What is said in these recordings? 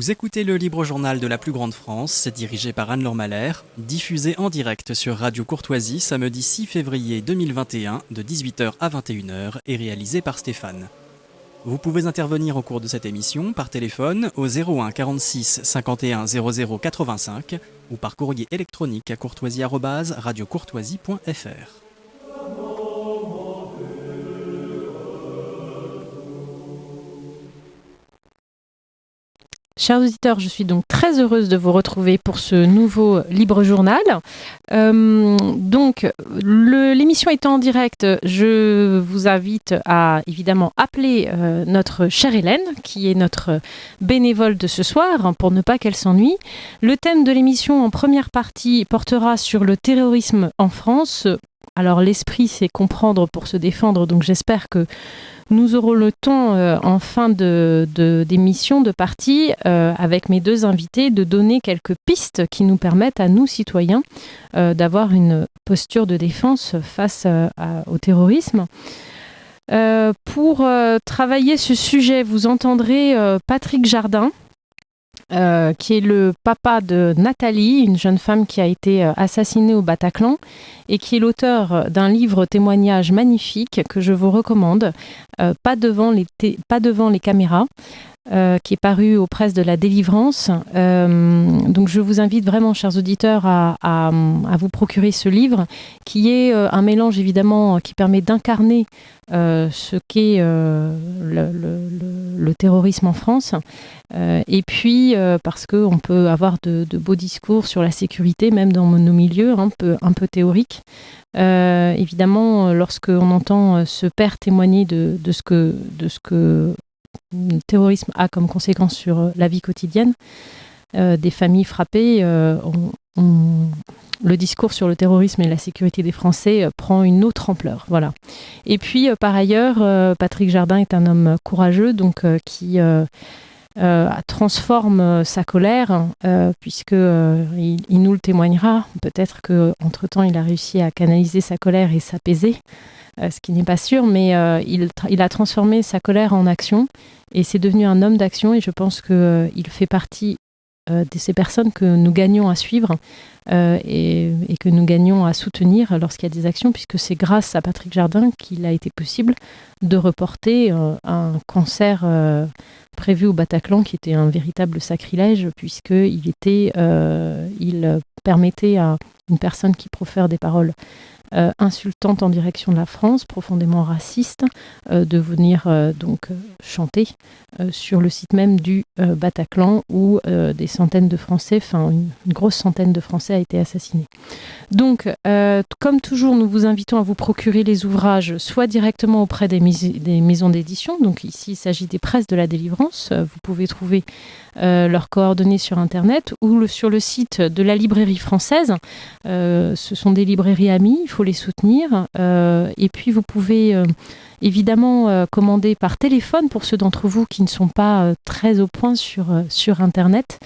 Vous écoutez le Libre Journal de la plus grande France, dirigé par Anne-Laure Mahler, diffusé en direct sur Radio Courtoisie samedi 6 février 2021 de 18h à 21h et réalisé par Stéphane. Vous pouvez intervenir au cours de cette émission par téléphone au 01 46 51 00 85 ou par courrier électronique à courtoisie@radiocourtoisie.fr. Chers auditeurs, je suis donc très heureuse de vous retrouver pour ce nouveau Libre Journal. L'émission étant en direct, je vous invite à évidemment appeler notre chère Hélène, qui est notre bénévole de ce soir, pour ne pas qu'elle s'ennuie. Le thème de l'émission en première partie portera sur le terrorisme en France. Alors l'esprit, c'est comprendre pour se défendre, donc j'espère que nous aurons le temps, en fin d'émission, de partie, avec mes deux invités, de donner quelques pistes qui nous permettent à nous, citoyens, d'avoir une posture de défense face au terrorisme. Pour travailler ce sujet, vous entendrez Patrick Jardin, qui est le papa de Nathalie, une jeune femme qui a été assassinée au Bataclan et qui est l'auteur d'un livre témoignage magnifique que je vous recommande, Pas devant les caméras, qui est paru aux presses de la Délivrance. Donc je vous invite vraiment, chers auditeurs, à vous procurer ce livre, qui est un mélange évidemment qui permet d'incarner ce qu'est le terrorisme en France, et puis parce qu'on peut avoir de beaux discours sur la sécurité, même dans nos milieux un peu théoriques. Évidemment, lorsqu'on entend ce père témoigner de ce que le terrorisme a comme conséquence sur la vie quotidienne des familles frappées, le discours sur le terrorisme et la sécurité des Français prend une autre ampleur. Voilà. Et puis, par ailleurs, Patrick Jardin est un homme courageux, donc qui transforme sa colère, puisque il nous le témoignera. Peut-être qu'entre-temps, il a réussi à canaliser sa colère et s'apaiser, ce qui n'est pas sûr, mais il a transformé sa colère en action, et c'est devenu un homme d'action, et je pense qu'il fait partie de ces personnes que nous gagnons à suivre et que nous gagnons à soutenir lorsqu'il y a des actions, puisque c'est grâce à Patrick Jardin qu'il a été possible de reporter un concert prévu au Bataclan, qui était un véritable sacrilège, puisqu'il permettait à une personne qui profère des paroles insultantes en direction de la France, profondément racistes, de venir chanter sur le site même du Bataclan, où des centaines de Français, une grosse centaine de Français a été assassinée. Donc, comme toujours, nous vous invitons à vous procurer les ouvrages, soit directement auprès des maisons d'édition. Donc ici, il s'agit des presses de la Délivrance. Vous pouvez trouver leurs coordonnées sur Internet, ou sur le site de la librairie française. Ce sont des librairies amies, il faut les soutenir. Et puis, vous pouvez évidemment commander par téléphone pour ceux d'entre vous qui ne sont pas très au point sur Internet.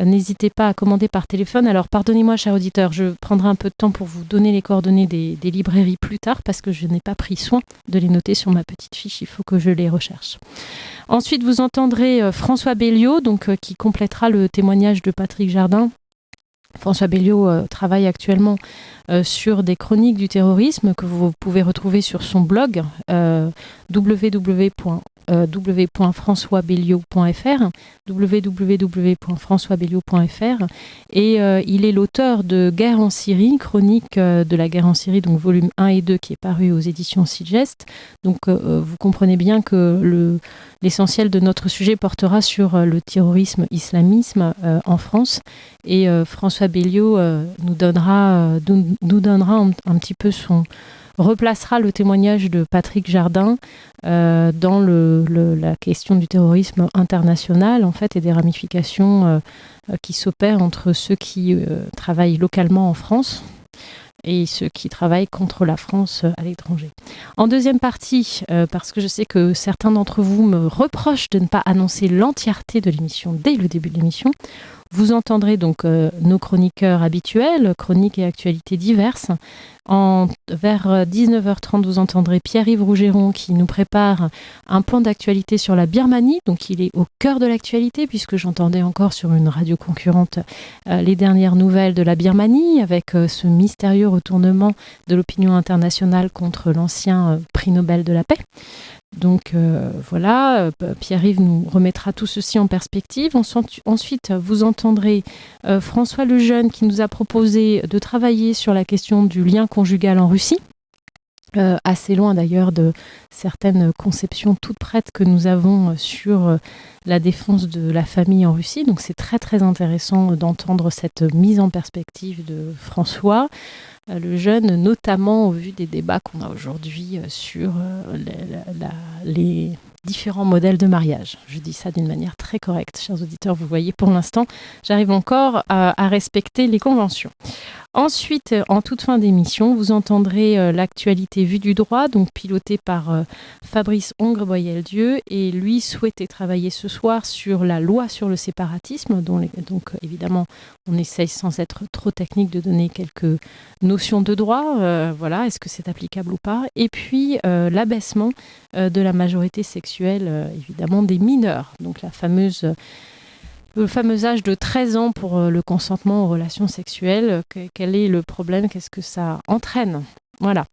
N'hésitez pas à commander par téléphone. Alors, pardonnez-moi, chers auditeurs, je prendrai un peu de temps pour vous donner les coordonnées des librairies plus tard, parce que je n'ai pas pris soin de les noter sur ma petite fiche. Il faut que je les recherche. Ensuite, vous entendrez François Belliot, qui complétera le témoignage de Patrick Jardin. François Belliot travaille actuellement sur des chroniques du terrorisme que vous pouvez retrouver sur son blog www.françoisbelliot.fr et il est l'auteur de Guerre en Syrie, chronique de la guerre en Syrie, donc volume 1 et 2, qui est paru aux éditions Sigest. Donc vous comprenez bien que l'essentiel de notre sujet portera sur le terrorisme islamisme en France, et François Belliot nous donnera un petit peu replacera le témoignage de Patrick Jardin dans la question du terrorisme international, en fait, et des ramifications qui s'opèrent entre ceux qui travaillent localement en France et ceux qui travaillent contre la France à l'étranger. En deuxième partie, parce que je sais que certains d'entre vous me reprochent de ne pas annoncer l'entièreté de l'émission dès le début de l'émission, Vous entendrez donc nos chroniqueurs habituels, chroniques et actualités diverses. Vers 19h30, vous entendrez Pierre-Yves Rougeron qui nous prépare un point d'actualité sur la Birmanie. Donc il est au cœur de l'actualité puisque j'entendais encore sur une radio concurrente les dernières nouvelles de la Birmanie avec ce mystérieux retournement de l'opinion internationale contre l'ancien prix Nobel de la paix. Donc voilà, Pierre-Yves nous remettra tout ceci en perspective. Ensuite, vous entendrez François Lejeune qui nous a proposé de travailler sur la question du lien conjugal en Russie. Assez loin d'ailleurs de certaines conceptions toutes prêtes que nous avons sur la défense de la famille en Russie. Donc c'est très très intéressant d'entendre cette mise en perspective de François Lejeune, notamment au vu des débats qu'on a aujourd'hui sur les différents modèles de mariage. Je dis ça d'une manière très correcte, chers auditeurs. Vous voyez, pour l'instant, j'arrive encore à respecter les conventions. Ensuite, en toute fin d'émission, vous entendrez l'actualité vue du droit, donc pilotée par Fabrice Hongre-Boyel-Dieu, et lui souhaitait travailler ce soir sur la loi sur le séparatisme, donc évidemment, on essaye sans être trop technique de donner quelques notions de droit, voilà, est-ce que c'est applicable ou pas, et puis l'abaissement de la majorité sexuelle, évidemment, des mineurs, donc le fameux âge de 13 ans pour le consentement aux relations sexuelles. Quel est le problème? Qu'est-ce que ça entraîne? Voilà.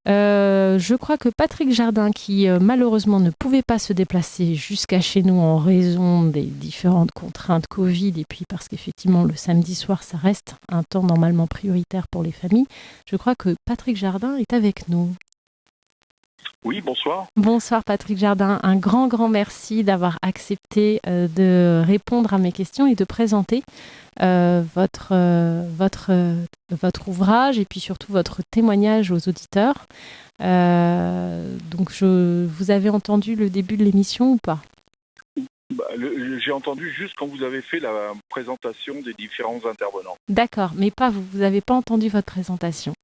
Je crois que Patrick Jardin, qui malheureusement ne pouvait pas se déplacer jusqu'à chez nous en raison des différentes contraintes Covid, et puis parce qu'effectivement le samedi soir, ça reste un temps normalement prioritaire pour les familles, je crois que Patrick Jardin est avec nous. Oui, bonsoir. Bonsoir Patrick Jardin, un grand merci d'avoir accepté de répondre à mes questions et de présenter votre ouvrage et puis surtout votre témoignage aux auditeurs. Donc vous avez entendu le début de l'émission ou pas? J'ai entendu juste quand vous avez fait la présentation des différents intervenants. D'accord, mais pas vous n'avez pas entendu votre présentation.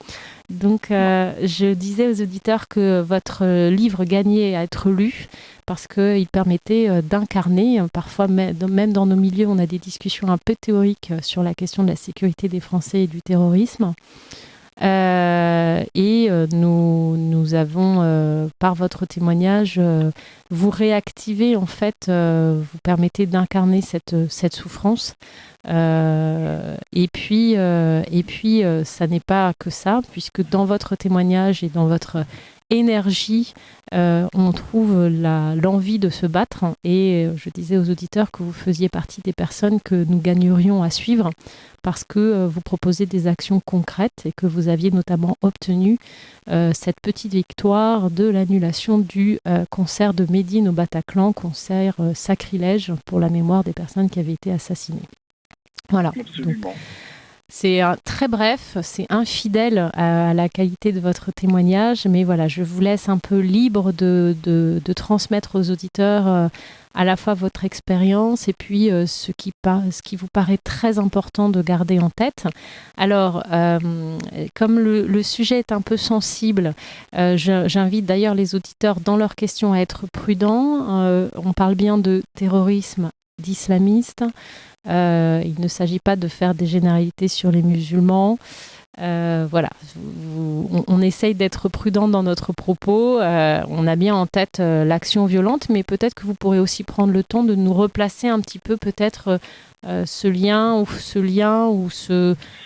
Donc je disais aux auditeurs que votre livre gagnait à être lu parce qu'il permettait d'incarner, parfois même dans nos milieux, on a des discussions un peu théoriques sur la question de la sécurité des Français et du terrorisme. Nous avons, par votre témoignage, vous réactivez, en fait, vous permettez d'incarner cette souffrance. Et puis, ça n'est pas que ça, puisque dans votre témoignage et dans votre énergie, on trouve l'envie de se battre. Et je disais aux auditeurs que vous faisiez partie des personnes que nous gagnerions à suivre parce que vous proposez des actions concrètes et que vous aviez notamment obtenu cette petite victoire de l'annulation du concert de Médine au Bataclan, concert sacrilège pour la mémoire des personnes qui avaient été assassinées. Voilà. Absolument. Donc, c'est très bref, c'est infidèle à la qualité de votre témoignage, mais voilà, je vous laisse un peu libre de transmettre aux auditeurs à la fois votre expérience et puis ce qui vous paraît très important de garder en tête. Alors, comme le sujet est un peu sensible, j'invite d'ailleurs les auditeurs dans leurs questions à être prudents. On parle bien de terrorisme, d'islamistes. Il ne s'agit pas de faire des généralités sur les musulmans. Voilà, on essaye d'être prudent dans notre propos. On a bien en tête l'action violente, mais peut-être que vous pourrez aussi prendre le temps de nous replacer un petit peu peut-être ce lien ou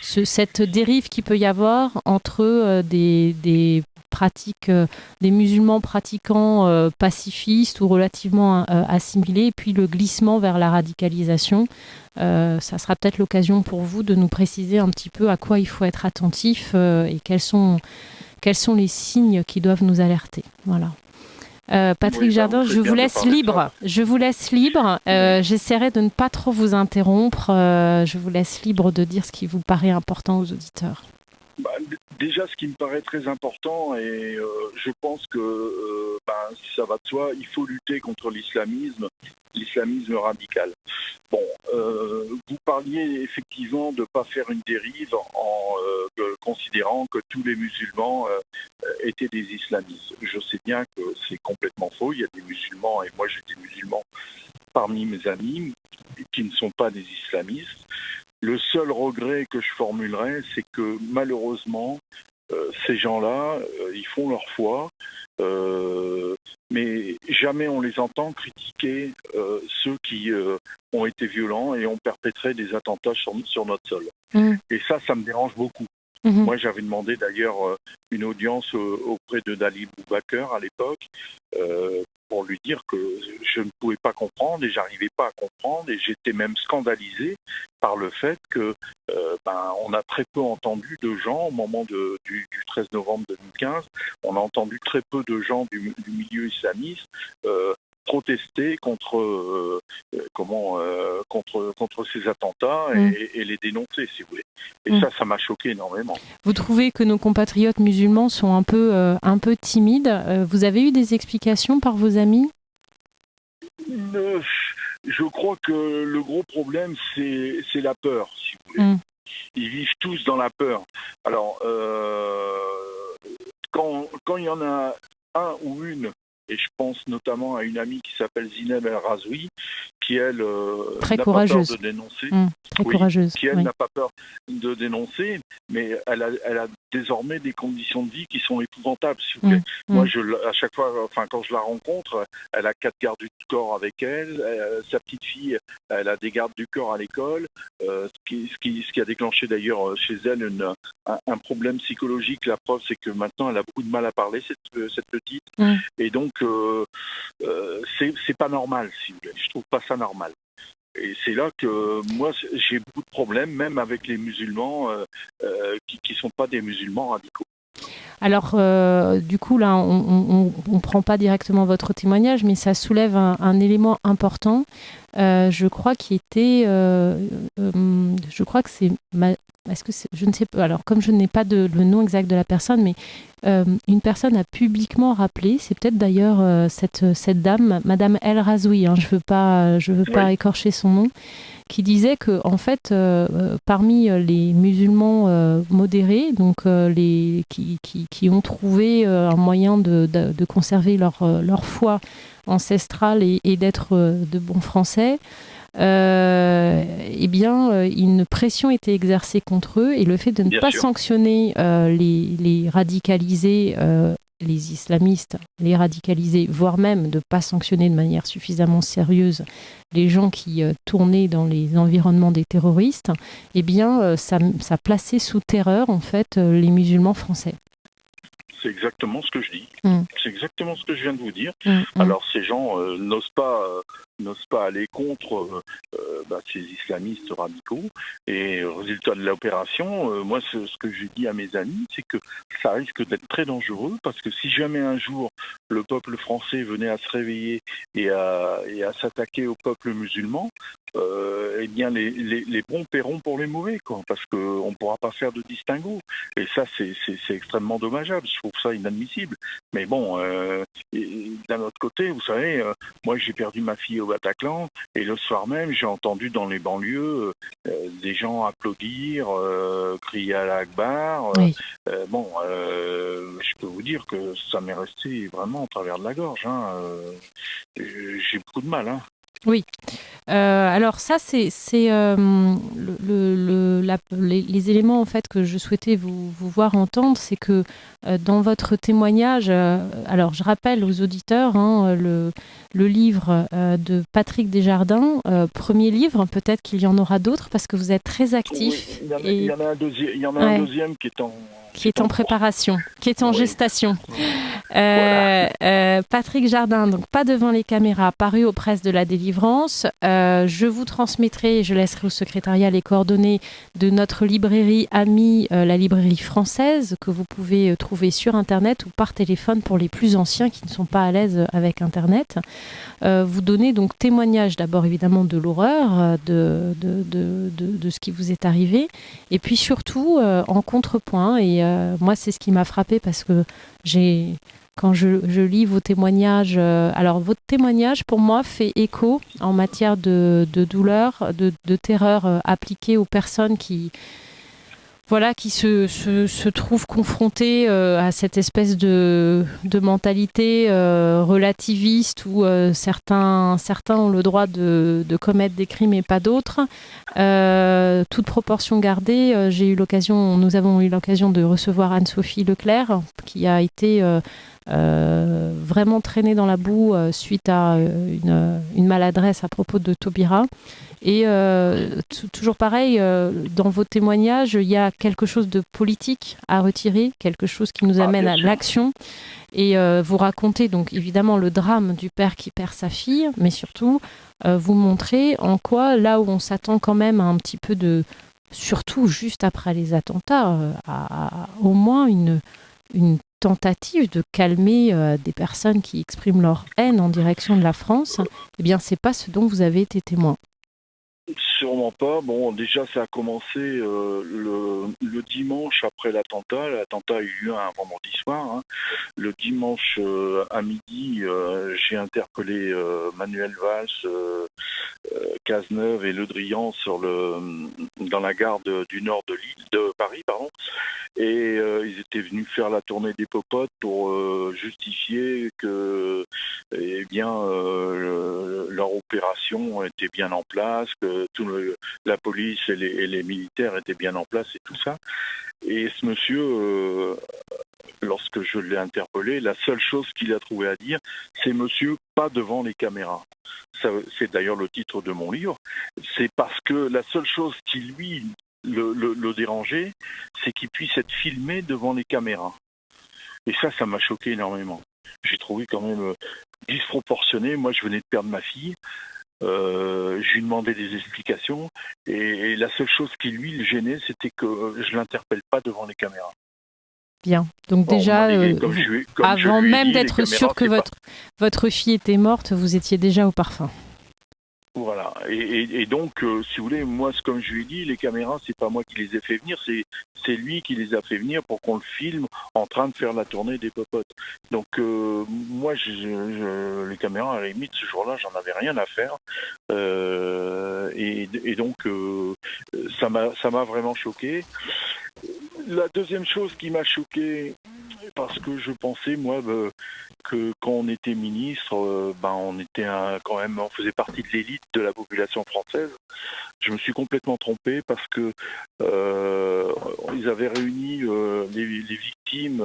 cette dérive qu'il peut y avoir entre des pratiques, des musulmans pratiquants pacifistes ou relativement assimilés, et puis le glissement vers la radicalisation. Ça sera peut-être l'occasion pour vous de nous préciser un petit peu à quoi il faut être attentif et quels sont les signes qui doivent nous alerter. Voilà. Patrick Jardin, je vous laisse libre. J'essaierai de ne pas trop vous interrompre. Je vous laisse libre de dire ce qui vous paraît important aux auditeurs. Déjà, ce qui me paraît très important, et je pense que ça va de soi, il faut lutter contre l'islamisme radical. Bon, vous parliez effectivement de ne pas faire une dérive en considérant que tous les musulmans étaient des islamistes. Je sais bien que c'est complètement faux, il y a des musulmans, et moi j'ai des musulmans parmi mes amis, qui ne sont pas des islamistes. Le seul regret que je formulerais, c'est que malheureusement, ces gens-là, ils font leur foi, mais jamais on les entend critiquer ceux qui ont été violents et ont perpétré des attentats sur notre sol. Et ça me dérange beaucoup. Moi, j'avais demandé d'ailleurs une audience auprès de Dali Boubaker à l'époque pour lui dire que je ne pouvais pas comprendre et j'arrivais pas à comprendre et j'étais même scandalisé par le fait que on a très peu entendu de gens au moment du 13 novembre 2015, on a entendu très peu de gens du milieu islamiste protester contre ces attentats et les dénoncer, si vous voulez. Et ça m'a choqué énormément. Vous trouvez que nos compatriotes musulmans sont un peu timides. Vous avez eu des explications par vos amis ? Je crois que le gros problème, c'est la peur, si vous voulez. Ils vivent tous dans la peur. Alors, quand il y en a un ou une, et je pense notamment à une amie qui s'appelle Zineb El Razoui, qui elle très n'a courageuse. pas peur de dénoncer. Très courageuse. Qui elle n'a pas peur de dénoncer, mais elle a désormais des conditions de vie qui sont épouvantables, s'il vous plaît. Moi, à chaque fois, quand je la rencontre, elle a 4 gardes du corps avec elle. Sa petite fille, elle a des gardes du corps à l'école. Ce qui a déclenché d'ailleurs chez elle un problème psychologique. La preuve, c'est que maintenant, elle a beaucoup de mal à parler, cette petite. Et donc, c'est pas normal, si vous voulez. Je trouve pas ça normal. Et c'est là que moi, j'ai beaucoup de problèmes, même avec les musulmans qui sont pas des musulmans radicaux. Alors, du coup, là, on ne prend pas directement votre témoignage, mais ça soulève un élément important. Je crois que c'est... je ne sais pas. Alors, comme je n'ai pas le nom exact de la personne, mais une personne a publiquement rappelé, c'est peut-être d'ailleurs cette dame, Madame El Razoui, je veux pas écorcher son nom, qui disait que en fait, parmi les musulmans modérés, donc qui ont trouvé un moyen de conserver leur foi ancestrale et d'être de bons Français, une pression était exercée contre eux et le fait de ne pas sanctionner les radicalisés, les islamistes, les radicalisés, voire même de ne pas sanctionner de manière suffisamment sérieuse les gens qui tournaient dans les environnements des terroristes, ça plaçait sous terreur en fait les musulmans français. C'est exactement ce que je dis. C'est exactement ce que je viens de vous dire. Alors ces gens n'osent pas aller contre ces islamistes radicaux. Et résultat de l'opération, moi ce que j'ai dit à mes amis, c'est que ça risque d'être très dangereux parce que si jamais un jour le peuple français venait à se réveiller et à s'attaquer au peuple musulman, les bons paieront pour les mauvais, quoi, parce qu'on ne pourra pas faire de distinguo. Et ça, c'est extrêmement dommageable. Je trouve ça inadmissible. Mais bon, d'un autre côté, vous savez, moi j'ai perdu ma fille au Bataclan et le soir même, j'ai entendu dans les banlieues des gens applaudir, crier à l'Akbar. Je peux vous dire que ça m'est resté vraiment au travers de la gorge. J'ai beaucoup de mal. Oui. Alors ça, c'est les éléments en fait que je souhaitais vous voir entendre, c'est que dans votre témoignage, alors je rappelle aux auditeurs le livre de Patrick Desjardins, premier livre, peut-être qu'il y en aura d'autres parce que vous êtes très actif. Oui, il y en a un deuxième qui est en préparation, qui est en gestation. Patrick Jardin, donc Pas devant les caméras, paru aux presses de la Délivrance. Je vous transmettrai, je laisserai au secrétariat les coordonnées de notre librairie amie, la librairie française, que vous pouvez trouver sur Internet ou par téléphone pour les plus anciens qui ne sont pas à l'aise avec Internet. Vous donnez donc témoignage d'abord évidemment de l'horreur, de ce qui vous est arrivé, et puis surtout en contrepoint, et moi c'est ce qui m'a frappé parce que quand je lis vos témoignages, alors votre témoignage pour moi fait écho en matière de douleur, de terreur appliquée aux personnes qui voilà, qui se trouvent confrontés à cette espèce de mentalité relativiste où certains ont le droit de commettre des crimes et pas d'autres. Toute proportion gardée, nous avons eu l'occasion de recevoir Anne-Sophie Leclerc, qui a été vraiment traînée dans la boue suite à une maladresse à propos de Taubira. Et toujours pareil, dans vos témoignages, il y a quelque chose de politique à retirer, quelque chose qui nous amène à l'action. Et vous racontez donc évidemment le drame du père qui perd sa fille, mais surtout vous montrez en quoi, là où on s'attend quand même à un petit peu de, surtout juste après les attentats, à au moins une tentative de calmer des personnes qui expriment leur haine en direction de la France, eh bien c'est pas ce dont vous avez été témoin. Sûrement pas. Bon, déjà, ça a commencé le dimanche après l'attentat. L'attentat a eu lieu un vendredi soir. Hein. Le dimanche à midi, j'ai interpellé Manuel Valls, Cazeneuve et Le Drian dans la gare du nord de Paris, pardon. Et ils étaient venus faire la tournée des popotes pour justifier que, eh bien, leur opération était bien en place, que la police et les militaires étaient bien en place et tout ça. Et ce monsieur, lorsque je l'ai interpellé, la seule chose qu'il a trouvé à dire, c'est monsieur, pas devant les caméras. Ça, c'est d'ailleurs le titre de mon livre. C'est parce que la seule chose qui, lui, le déranger, c'est qu'il puisse être filmé devant les caméras. Et ça m'a choqué énormément. J'ai trouvé quand même disproportionné. Moi, je venais de perdre ma fille. Je lui demandais des explications. Et la seule chose qui, lui, le gênait, c'était que je ne l'interpelle pas devant les caméras. Bien. Donc bon, déjà, avant même d'être sûr que votre fille était morte, vous étiez déjà au parfum. Voilà. Et donc, si vous voulez, moi, comme je lui ai dit, les caméras, c'est pas moi qui les ai fait venir, c'est lui qui les a fait venir pour qu'on le filme en train de faire la tournée des popotes. Donc, moi, les caméras, à la limite, ce jour-là, j'en avais rien à faire. Et donc, ça m'a vraiment choqué. La deuxième chose qui m'a choqué, parce que je pensais, moi, que quand on était ministre, on était quand même, on faisait partie de l'élite de la population française. Je me suis complètement trompé parce que ils avaient réuni les victimes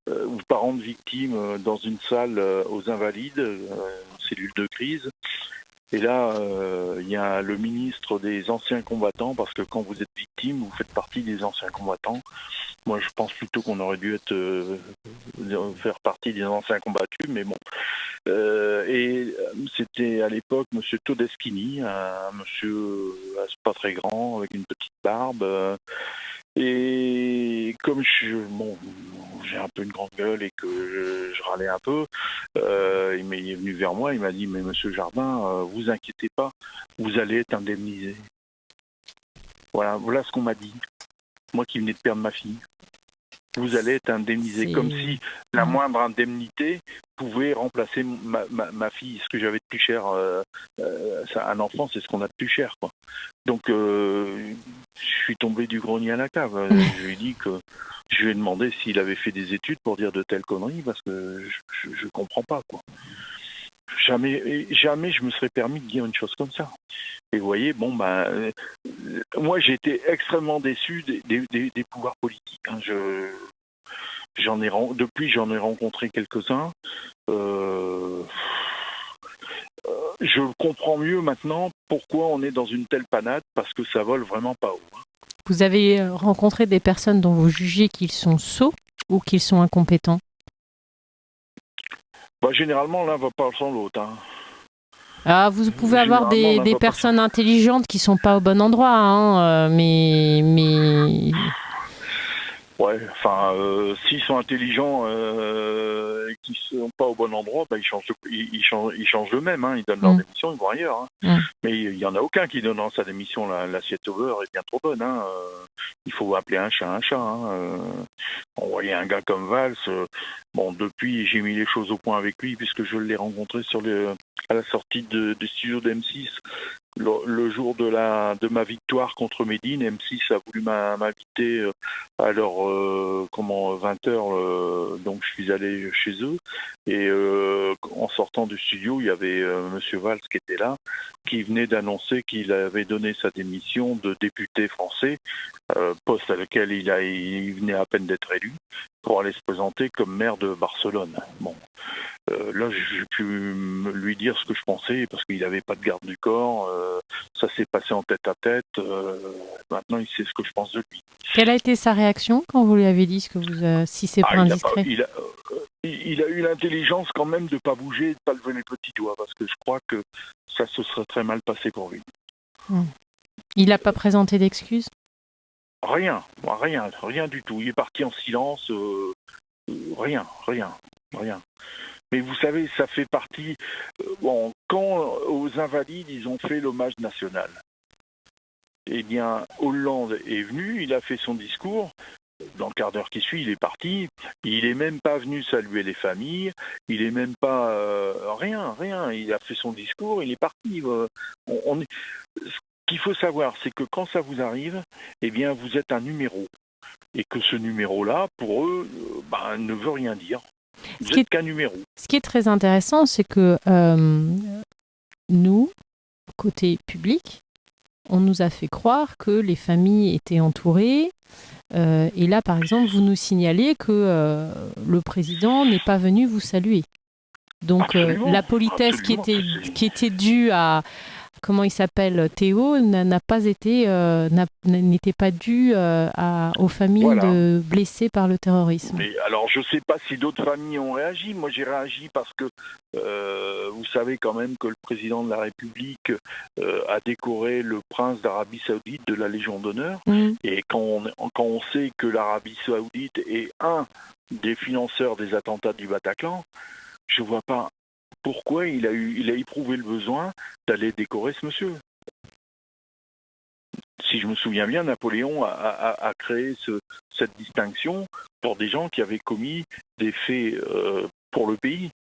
ou parents de victimes dans une salle aux Invalides, cellule de crise. Et là, il y a le ministre des anciens combattants, parce que quand vous êtes victime, vous faites partie des anciens combattants. Moi, je pense plutôt qu'on aurait dû faire partie des anciens combattus, mais bon. Et c'était à l'époque M. Todeschini, un monsieur pas très grand, avec une petite barbe. Et comme j'ai un peu une grande gueule et que je râlais un peu, il est venu vers moi, il m'a dit « Mais monsieur Jardin, vous inquiétez pas, vous allez être indemnisé. » Voilà ce qu'on m'a dit. Moi qui venais de perdre ma fille. Vous allez être indemnisé, comme si la moindre indemnité pouvait remplacer ma fille. Ce que j'avais de plus cher, un enfant, c'est ce qu'on a de plus cher, quoi. Donc, je suis tombé du grenier à la cave. Je lui ai dit que je lui ai demandé s'il avait fait des études pour dire de telles conneries, parce que je comprends pas, quoi. Jamais je me serais permis de dire une chose comme ça. Et vous voyez, moi j'ai été extrêmement déçu des pouvoirs politiques. Hein. Depuis j'en ai rencontré quelques-uns. Je comprends mieux maintenant pourquoi on est dans une telle panade, parce que ça vole vraiment pas haut. Hein. Vous avez rencontré des personnes dont vous jugez qu'ils sont sots ou qu'ils sont incompétents? Généralement, l'un va pas sans l'autre. Hein. Ah, vous pouvez avoir des personnes intelligentes qui sont pas au bon endroit, hein, mais... Ouais, s'ils sont intelligents et qu'ils sont pas au bon endroit, ils changent eux-mêmes. Hein. Ils donnent leur démission, ils vont ailleurs. Hein. Mais il y en a aucun qui donne sa démission. L'assiette au beurre est bien trop bonne. Hein. Il faut appeler un chat un chat. Hein. On voyait un gars comme Valls. Depuis, j'ai mis les choses au point avec lui puisque je l'ai rencontré à la sortie du studio d'M6 le jour de ma victoire contre Médine, M6 a voulu m'inviter à leur 20h, donc je suis allé chez eux et en sortant du studio, il y avait Monsieur Valls qui était là, qui venait d'annoncer qu'il avait donné sa démission de député français, poste à lequel il venait à peine d'être élu, pour aller se présenter comme maire de Barcelone. Bon. Là, j'ai pu lui dire ce que je pensais parce qu'il n'avait pas de garde du corps. Ça s'est passé en tête à tête. Maintenant, il sait ce que je pense de lui. Quelle a été sa réaction quand vous lui avez dit si c'est pas indiscret? Il a eu l'intelligence quand même de ne pas bouger, de ne pas lever les petits doigts parce que je crois que ça se serait très mal passé pour lui. Il n'a pas présenté d'excuses? Rien du tout. Il est parti en silence. Rien. Mais vous savez, ça fait partie... quand aux Invalides, ils ont fait l'hommage national, eh bien, Hollande est venu, il a fait son discours. Dans le quart d'heure qui suit, il est parti. Il n'est même pas venu saluer les familles. Il n'est même pas... rien. Il a fait son discours, il est parti. Ce qu'il faut savoir, c'est que quand ça vous arrive, eh bien, vous êtes un numéro. Et que ce numéro-là, pour eux, ne veut rien dire. Vous n'êtes qu'un numéro. Ce qui est très intéressant, c'est que nous, côté public, on nous a fait croire que les familles étaient entourées. Et là, par exemple, vous nous signalez que le président n'est pas venu vous saluer. Donc, la politesse qui était due à... Comment il s'appelle, Théo, n'était pas due aux familles de blessés par le terrorisme. Mais alors, je ne sais pas si d'autres familles ont réagi. Moi, j'ai réagi parce que vous savez quand même que le président de la République a décoré le prince d'Arabie Saoudite de la Légion d'honneur. Et quand on sait que l'Arabie Saoudite est un des financeurs des attentats du Bataclan, je ne vois pas pourquoi il a éprouvé le besoin d'aller décorer ce monsieur. Si je me souviens bien, Napoléon a créé cette distinction pour des gens qui avaient commis des faits pour le pays.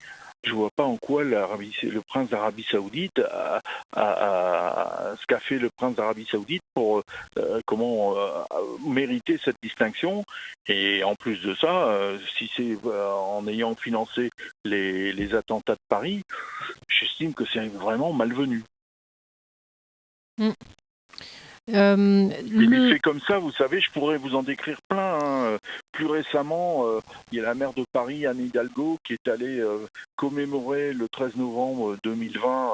Je ne vois pas en quoi le prince d'Arabie Saoudite ce qu'a fait le prince d'Arabie Saoudite pour mériter cette distinction. Et en plus de ça, si c'est en ayant financé les attentats de Paris, j'estime que c'est vraiment malvenu. Des faits comme ça, vous savez, je pourrais vous en décrire plein. Plus récemment, il y a la maire de Paris, Anne Hidalgo, qui est allée commémorer le 13 novembre 2020,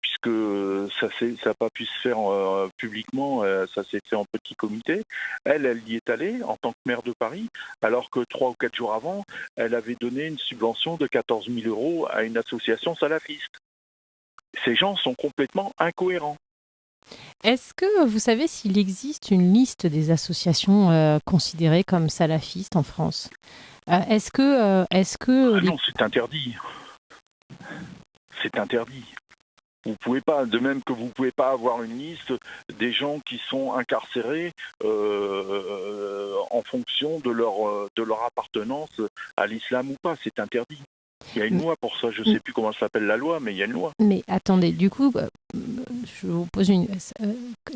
puisque ça n'a pas pu se faire publiquement, ça s'est fait en petit comité. Elle y est allée en tant que maire de Paris, alors que 3 ou 4 jours avant, elle avait donné une subvention de 14 000 € à une association salafiste. Ces gens sont complètement incohérents. Est-ce que vous savez s'il existe une liste des associations considérées comme salafistes en France? Est-ce que non, c'est interdit. C'est interdit. Vous pouvez pas, de même que vous pouvez pas avoir une liste des gens qui sont incarcérés en fonction de leur appartenance à l'islam ou pas. C'est interdit. Il y a une loi pour ça, je ne sais plus comment s'appelle la loi, mais il y a une loi. Mais attendez, du coup, je vous pose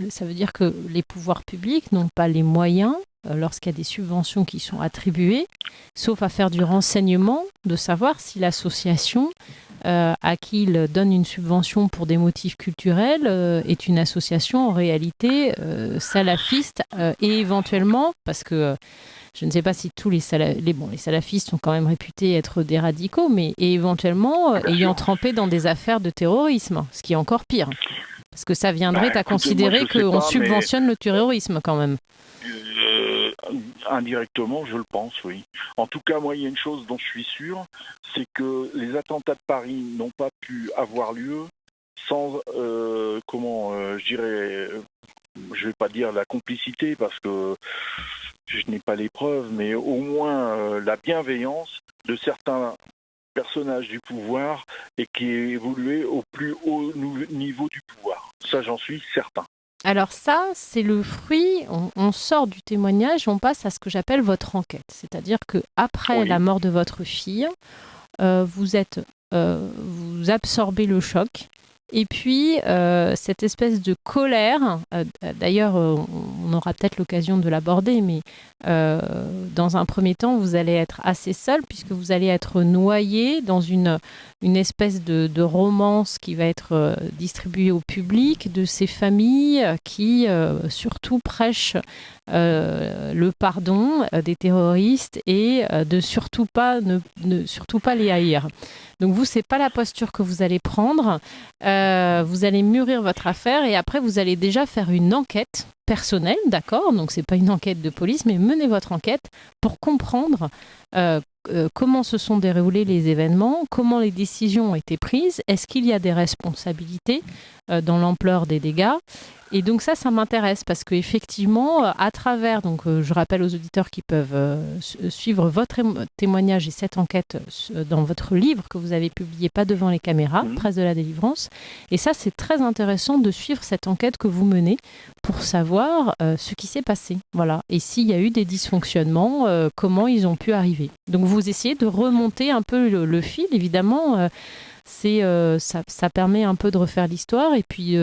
ça veut dire que les pouvoirs publics n'ont pas les moyens, lorsqu'il y a des subventions qui sont attribuées, sauf à faire du renseignement, de savoir si l'association à qui ils donnent une subvention pour des motifs culturels est une association en réalité salafiste et éventuellement, parce que je ne sais pas si tous les salafistes sont quand même réputés être des radicaux, mais éventuellement ayant trempé dans des affaires de terrorisme, ce qui est encore pire. Parce que ça viendrait à considérer qu'on subventionne le terrorisme quand même. Indirectement, je le pense, oui. En tout cas, moi, il y a une chose dont je suis sûr, c'est que les attentats de Paris n'ont pas pu avoir lieu sans, je vais pas dire la complicité, parce que je n'ai pas les preuves, mais au moins la bienveillance de certains personnages du pouvoir et qui évoluaient au plus haut niveau du pouvoir. Ça, j'en suis certain. Alors ça, c'est le fruit, on sort du témoignage, on passe à ce que j'appelle votre enquête. C'est-à-dire qu'après la mort de votre fille, vous absorbez le choc Et puis, cette espèce de colère, d'ailleurs, on aura peut-être l'occasion de l'aborder, mais dans un premier temps, vous allez être assez seul puisque vous allez être noyé dans une espèce de romance qui va être distribuée au public de ces familles qui surtout prêchent le pardon des terroristes et de surtout pas les haïr. Donc vous, c'est pas la posture que vous allez prendre. Vous allez mûrir votre affaire et après vous allez déjà faire une enquête personnelle, d'accord ? Donc c'est pas une enquête de police, mais menez votre enquête pour comprendre comment se sont déroulés les événements, comment les décisions ont été prises, est-ce qu'il y a des responsabilités dans l'ampleur des dégâts. Et donc ça m'intéresse parce qu'effectivement, à travers, donc je rappelle aux auditeurs qui peuvent suivre votre témoignage et cette enquête dans votre livre que vous avez publié Pas devant les caméras, Presse de la délivrance. Et ça, c'est très intéressant de suivre cette enquête que vous menez pour savoir ce qui s'est passé. Voilà. Et s'il y a eu des dysfonctionnements, comment ils ont pu arriver. Donc vous essayez de remonter un peu le fil, évidemment. Ça permet un peu de refaire l'histoire et puis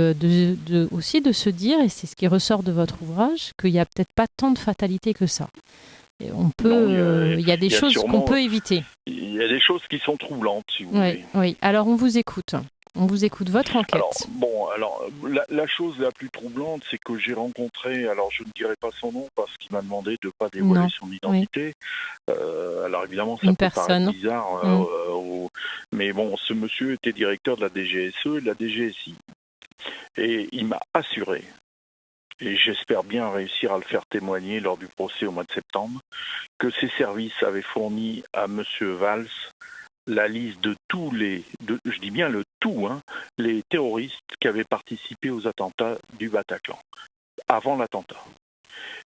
aussi de se dire, et c'est ce qui ressort de votre ouvrage, qu'il n'y a peut-être pas tant de fatalité que ça. Et il y a des choses qu'on peut éviter. Il y a des choses qui sont troublantes, si vous voulez. Oui, alors on vous écoute. On vous écoute, votre enquête. Alors, la chose la plus troublante, c'est que j'ai rencontré, alors je ne dirai pas son nom parce qu'il m'a demandé de ne pas dévoiler son identité. Oui. Alors évidemment, ça peut paraître bizarre, mais bon, ce monsieur était directeur de la DGSE et de la DGSI. Et il m'a assuré, et j'espère bien réussir à le faire témoigner lors du procès au mois de septembre, que ses services avaient fourni à monsieur Valls la liste de tous je dis bien le tout, les terroristes qui avaient participé aux attentats du Bataclan, avant l'attentat.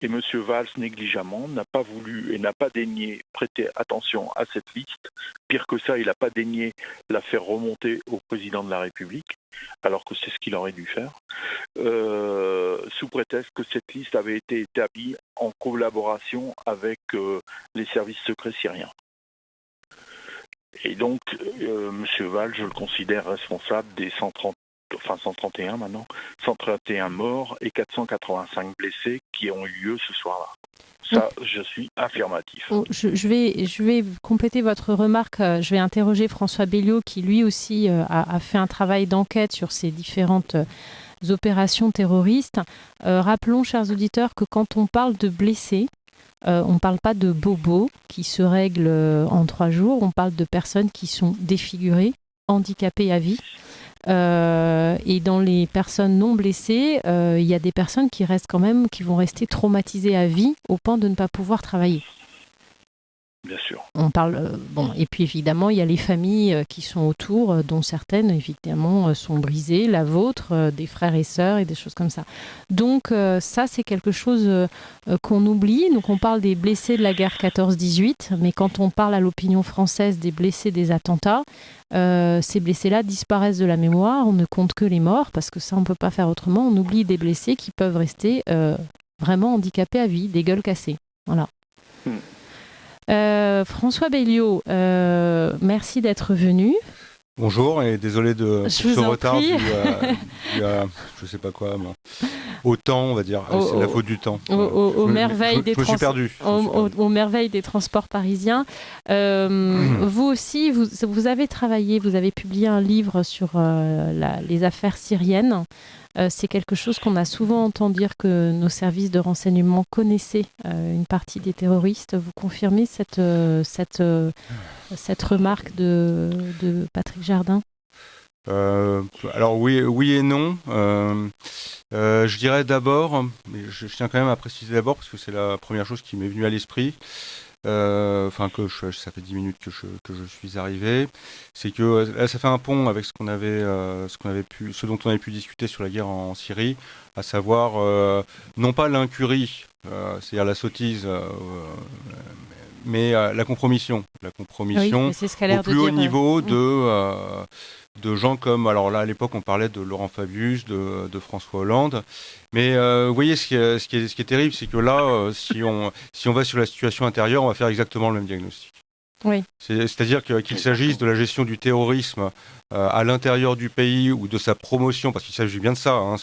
Et M. Valls, négligemment, n'a pas voulu et n'a pas daigné prêter attention à cette liste. Pire que ça, il n'a pas daigné la faire remonter au président de la République, alors que c'est ce qu'il aurait dû faire, sous prétexte que cette liste avait été établie en collaboration avec les services secrets syriens. Et donc, M. Valls, je le considère responsable des 131 maintenant, 131 morts et 485 blessés qui ont eu lieu ce soir-là. Ça, je suis affirmatif. Je vais compléter votre remarque. Je vais interroger François Belliot, qui lui aussi a fait un travail d'enquête sur ces différentes opérations terroristes. Rappelons, chers auditeurs, que quand on parle de blessés, on ne parle pas de bobos qui se règlent en 3 jours, on parle de personnes qui sont défigurées, handicapées à vie. Et dans les personnes non blessées, il y a des personnes qui restent quand même, qui vont rester traumatisées à vie au point de ne pas pouvoir travailler. Bien sûr. On parle, et puis évidemment, il y a les familles qui sont autour, dont certaines, évidemment, sont brisées, la vôtre, des frères et sœurs et des choses comme ça. Donc ça, c'est quelque chose qu'on oublie. Donc on parle des blessés de la guerre 14-18, mais quand on parle à l'opinion française des blessés des attentats, ces blessés-là disparaissent de la mémoire, on ne compte que les morts, parce que ça, on ne peut pas faire autrement. On oublie des blessés qui peuvent rester vraiment handicapés à vie, des gueules cassées. Voilà. François Belliot, merci d'être venu. Bonjour et désolé de ce retard dû à je sais pas quoi, au temps, on va dire. C'est la faute du temps. Aux merveilles des transports parisiens. Vous aussi, vous avez travaillé, vous avez publié un livre sur les affaires syriennes. C'est quelque chose qu'on a souvent entendu dire que nos services de renseignement connaissaient une partie des terroristes. Vous confirmez cette remarque de Patrick Jardin ? Alors oui et non. Je dirais d'abord, mais je tiens quand même à préciser d'abord parce que c'est la première chose qui m'est venue à l'esprit. Ça fait 10 minutes que je suis arrivé, c'est que là ça fait un pont avec ce dont on avait pu discuter sur la guerre en Syrie, à savoir non pas l'incurie, c'est-à-dire la sottise, mais la compromission oui, c'est ce qu'a l'air au plus haut niveau de gens comme, alors là à l'époque on parlait de Laurent Fabius, de François Hollande, mais vous voyez ce qui est terrible, c'est que là si on va sur la situation intérieure, on va faire exactement le même diagnostic. Oui. C'est-à-dire qu'il s'agisse de la gestion du terrorisme à l'intérieur du pays ou de sa promotion, parce qu'il s'agit bien de ça, hein,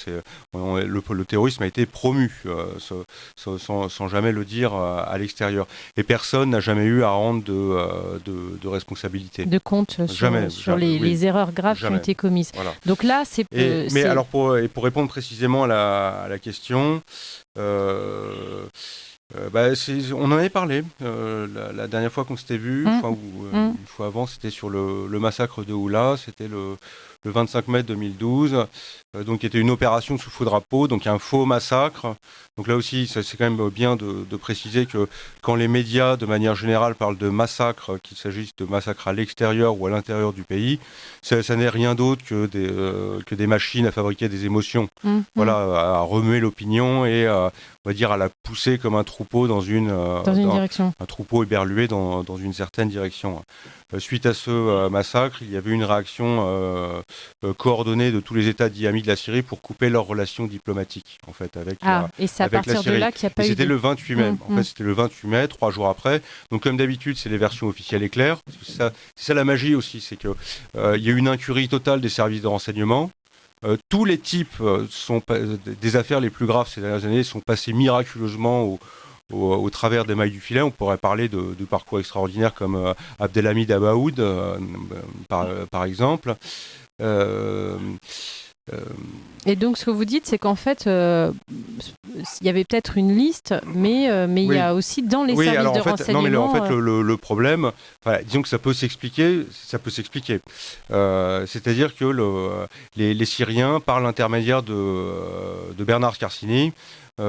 le terrorisme a été promu, sans jamais le dire à l'extérieur. Et personne n'a jamais eu à rendre de responsabilité. De compte sur les erreurs graves qui ont été commises. Voilà. Donc là, Mais alors, pour répondre précisément à la question, on en avait parlé la dernière fois qu'on s'était vu, une fois avant, c'était sur le massacre de Oula, c'était le 25 mai 2012, donc qui était une opération sous faux drapeau, donc un faux massacre. Donc là aussi, c'est quand même bien de préciser que quand les médias, de manière générale, parlent de massacre, qu'il s'agisse de massacre à l'extérieur ou à l'intérieur du pays, ça n'est rien d'autre que des machines à fabriquer des émotions, à remuer l'opinion et on va dire à la pousser comme un troupeau dans une direction. Un troupeau éberlué dans une certaine direction. Suite à ce massacre, il y avait une réaction coordonnée de tous les États dits amis de la Syrie pour couper leurs relations diplomatiques, en fait, avec la Syrie. Et c'est à partir de là qu'il n'y a pas eu... C'était le 28 mai. En fait, c'était le 28 mai, 3 jours après. Donc, comme d'habitude, c'est les versions officielles et claires. C'est ça la magie aussi, c'est qu'il y a eu une incurie totale des services de renseignement. Tous les types des affaires les plus graves ces dernières années sont passés miraculeusement au travers des mailles du filet. On pourrait parler de parcours extraordinaires comme Abdelhamid Abaoud, par exemple. Et donc, ce que vous dites, c'est qu'en fait, il y avait peut-être une liste, mais il y a aussi dans les services de renseignement... Non, mais en fait, le problème, disons que ça peut s'expliquer. C'est-à-dire que les Syriens, par l'intermédiaire de Bernard Scarsini, c'est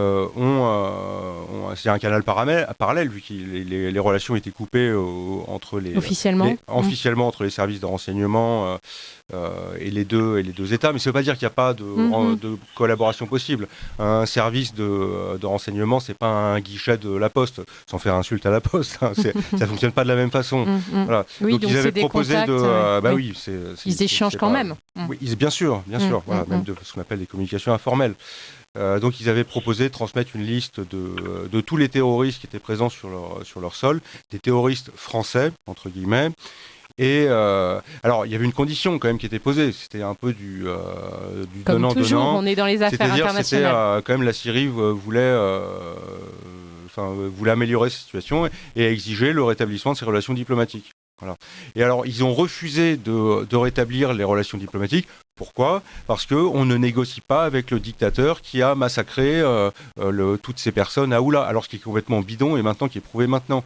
un canal parallèle vu que les relations étaient coupées officiellement entre les services de renseignement et les deux États, mais ça ne veut pas dire qu'il n'y a pas de collaboration possible. Un service de renseignement, c'est pas un guichet de la Poste, sans faire insulte à la Poste, hein, ça fonctionne pas de la même façon. Voilà. Oui, donc ils avaient des proposé contacts, ils échangent quand même. Oui, bien sûr, voilà, même de ce qu'on appelle des communications informelles. Donc ils avaient proposé de transmettre une liste de tous les terroristes qui étaient présents sur leur sol, des terroristes français, entre guillemets. Et alors, il y avait une condition quand même qui était posée, c'était un peu du donnant-donnant. Comme toujours, on est dans les affaires internationales. C'était quand même la Syrie voulait améliorer sa situation et exiger le rétablissement de ses relations diplomatiques. Voilà. Et alors, ils ont refusé de rétablir les relations diplomatiques. Pourquoi ? Parce qu'on ne négocie pas avec le dictateur qui a massacré toutes ces personnes à Oula, alors ce qui est complètement bidon et qui est prouvé maintenant.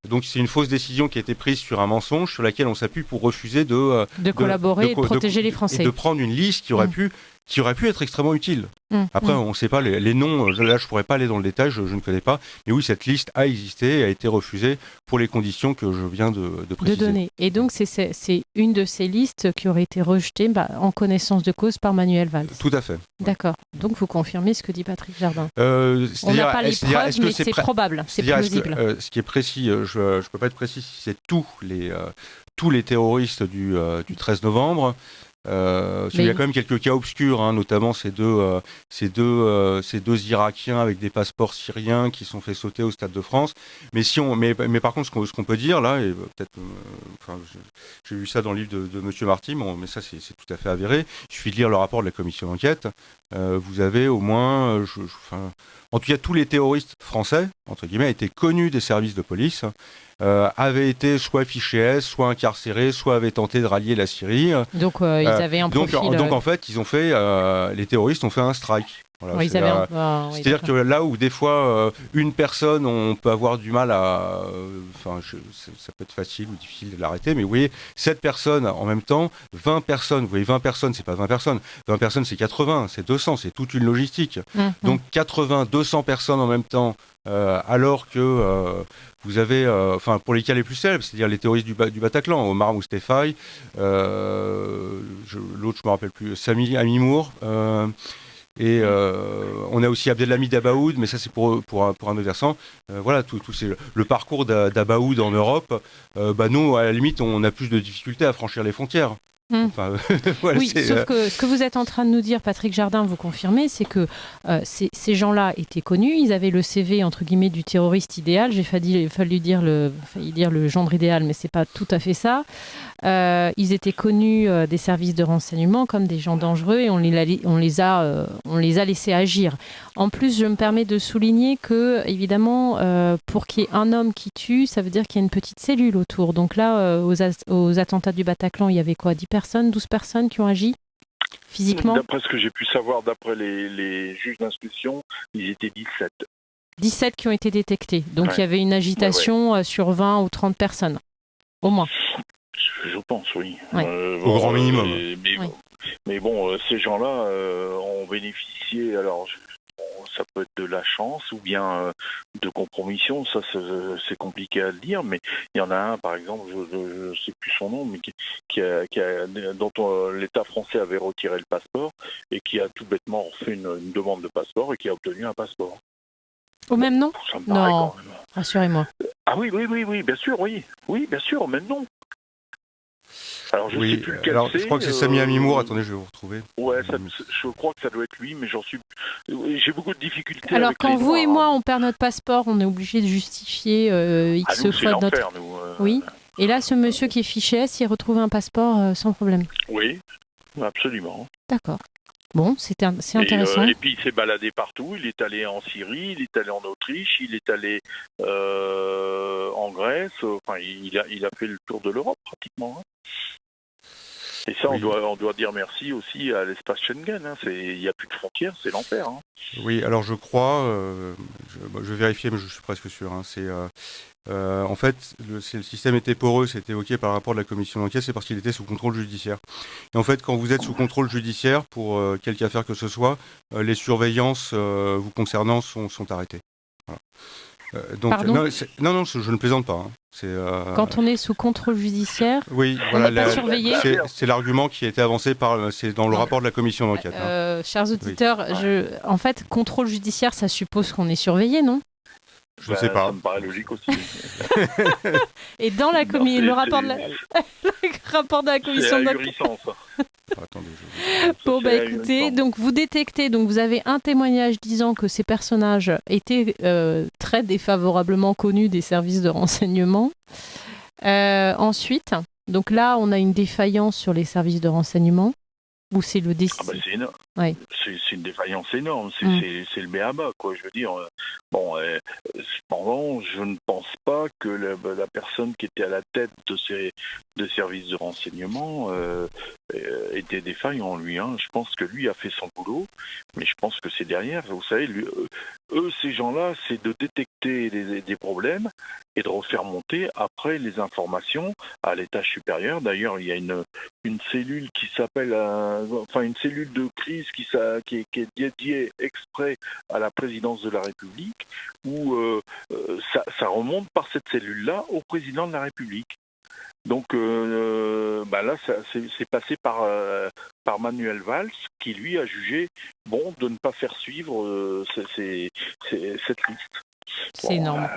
Donc c'est une fausse décision qui a été prise sur un mensonge sur laquelle on s'appuie pour refuser de collaborer et de protéger les Français. Et de prendre une liste qui aurait pu être extrêmement utile. Après, on ne sait pas les noms, là je ne pourrais pas aller dans le détail, je ne connais pas. Mais oui, cette liste a existé et a été refusée pour les conditions que je viens de préciser. De donner. Et donc c'est une de ces listes qui aurait été rejetée en connaissance de cause par Manuel Valls. Tout à fait. D'accord. Donc vous confirmez ce que dit Patrick Jardin. On n'a pas les preuves, mais c'est probable, c'est plausible. Ce qui est précis, je ne peux pas être précis si c'est tous les terroristes du 13 novembre. Il y a quand même quelques cas obscurs, hein, notamment ces deux Irakiens avec des passeports syriens qui sont fait sauter au Stade de France. Mais par contre, ce qu'on peut dire là, et peut-être, j'ai vu ça dans le livre de Monsieur Marty, mais ça c'est tout à fait avéré. Il suffit de lire le rapport de la commission d'enquête. Vous avez au moins, en tout cas, tous les terroristes français entre guillemets étaient connus des services de police. Avaient été soit fichés S, soit incarcérés, soit avaient tenté de rallier la Syrie. Donc ils avaient un profil... Donc en fait, les terroristes ont fait un strike. Voilà, c'est-à-dire que là où des fois une personne, on peut avoir du mal à... ça peut être facile ou difficile de l'arrêter, mais vous voyez, 7 personnes en même temps, 20 personnes, vous voyez, 20 personnes, c'est pas 20 personnes. 20 personnes, c'est 80, c'est 200, c'est toute une logistique. Donc 80, 200 personnes en même temps, alors que vous avez, pour les cas les plus célèbres, c'est-à-dire les terroristes du Bataclan, Omar Moustaphaï, l'autre je me rappelle plus, Sami Amimour, et on a aussi Abdelhamid Abaoud, mais ça c'est pour un autre versant. Voilà, le parcours d'Abaoud en Europe. Nous, à la limite, on a plus de difficultés à franchir les frontières. Enfin, voilà, Oui, sauf que ce que vous êtes en train de nous dire, Patrick Jardin, vous confirmez, c'est que ces gens-là étaient connus, ils avaient le CV entre guillemets du terroriste idéal. J'ai failli dire le genre idéal, mais c'est pas tout à fait ça. Ils étaient connus des services de renseignement comme des gens dangereux et on les a laissés agir. En plus, je me permets de souligner que, évidemment, pour qu'il y ait un homme qui tue, ça veut dire qu'il y a une petite cellule autour. Donc là, aux attentats du Bataclan, il y avait quoi, 10 personnes, 12 personnes qui ont agi physiquement? D'après ce que j'ai pu savoir, d'après les juges d'instruction, ils étaient 17. 17 qui ont été détectés. Donc Ouais. il y avait une agitation sur 20 ou 30 personnes, au moins. Je pense, oui. Ouais. Au grand minimum. Mais bon, ces gens-là ont bénéficié, alors ça peut être de la chance ou bien de compromission, ça c'est compliqué à le dire, mais il y en a un par exemple, je ne sais plus son nom, mais dont l'État français avait retiré le passeport et qui a tout bêtement fait une demande de passeport et qui a obtenu un passeport. Au même nom? Ça me paraît Non, quand même. rassurez-moi. Ah oui, bien sûr, oui, bien sûr, au même nom. Alors je sais plus lequel alors, c'est. je crois que c'est Sami Amimour. Attendez, je vais vous retrouver. Ouais, je crois que ça doit être lui, mais j'ai beaucoup de difficultés. Alors avec quand les vous noms, et moi on perd notre passeport, on est obligé de justifier X nous, c'est fois de notre... l'enfer, nous. Oui. Et là, ce monsieur qui est fiché S, il retrouve un passeport sans problème. Oui, absolument. D'accord. Bon, c'est intéressant. Et puis il s'est baladé partout. Il est allé en Syrie, il est allé en Autriche, il est allé en Grèce. Enfin, il a fait le tour de l'Europe pratiquement. Hein. Et ça, Oui. on doit dire merci aussi à l'espace Schengen. Hein. Il n'y a plus de frontières, c'est l'enfer. Hein. Oui, alors je crois, je vais vérifier, mais je suis presque sûr. Hein, en fait, le système était poreux, c'était évoqué par le rapport de la commission d'enquête, c'est parce qu'il était sous contrôle judiciaire. Et en fait, quand vous êtes sous contrôle judiciaire, pour quelque affaire que ce soit, les surveillances vous concernant sont arrêtées. Voilà. Pardon ? Non, je ne plaisante pas. Hein. Quand on est sous contrôle judiciaire, oui, on n'est pas surveillé. C'est l'argument qui a été avancé c'est dans le rapport de la commission d'enquête. Chers auditeurs, oui. En fait, contrôle judiciaire, ça suppose qu'on est surveillé, non ? Je ne sais pas. Ça me paraît logique aussi. Et dans le rapport de la commission C'est d'enquête. ahurissant, ça. Attendez, Bon, écoutez, donc vous détectez, donc vous avez un témoignage disant que ces personnages étaient très défavorablement connus des services de renseignement. Ensuite, donc là, on a une défaillance sur les services de renseignement. Ou c'est le décès. C'est énorme. Ouais. C'est une défaillance énorme. C'est le béaba, quoi. Je veux dire. Bon, cependant, je ne pense pas que la personne qui était à la tête de ces services de renseignement était défaillant, lui. Hein. Je pense que lui a fait son boulot, mais je pense que c'est derrière. Vous savez, ces gens-là, c'est de détecter des problèmes et de refaire monter après les informations à l'étage supérieur. D'ailleurs, il y a une cellule qui s'appelle, une cellule de crise qui est dédiée exprès à la présidence de la République, où ça remonte par cette cellule-là au président de la République. Donc là, c'est passé par Manuel Valls, qui lui a jugé bon de ne pas faire suivre cette liste. C'est énorme.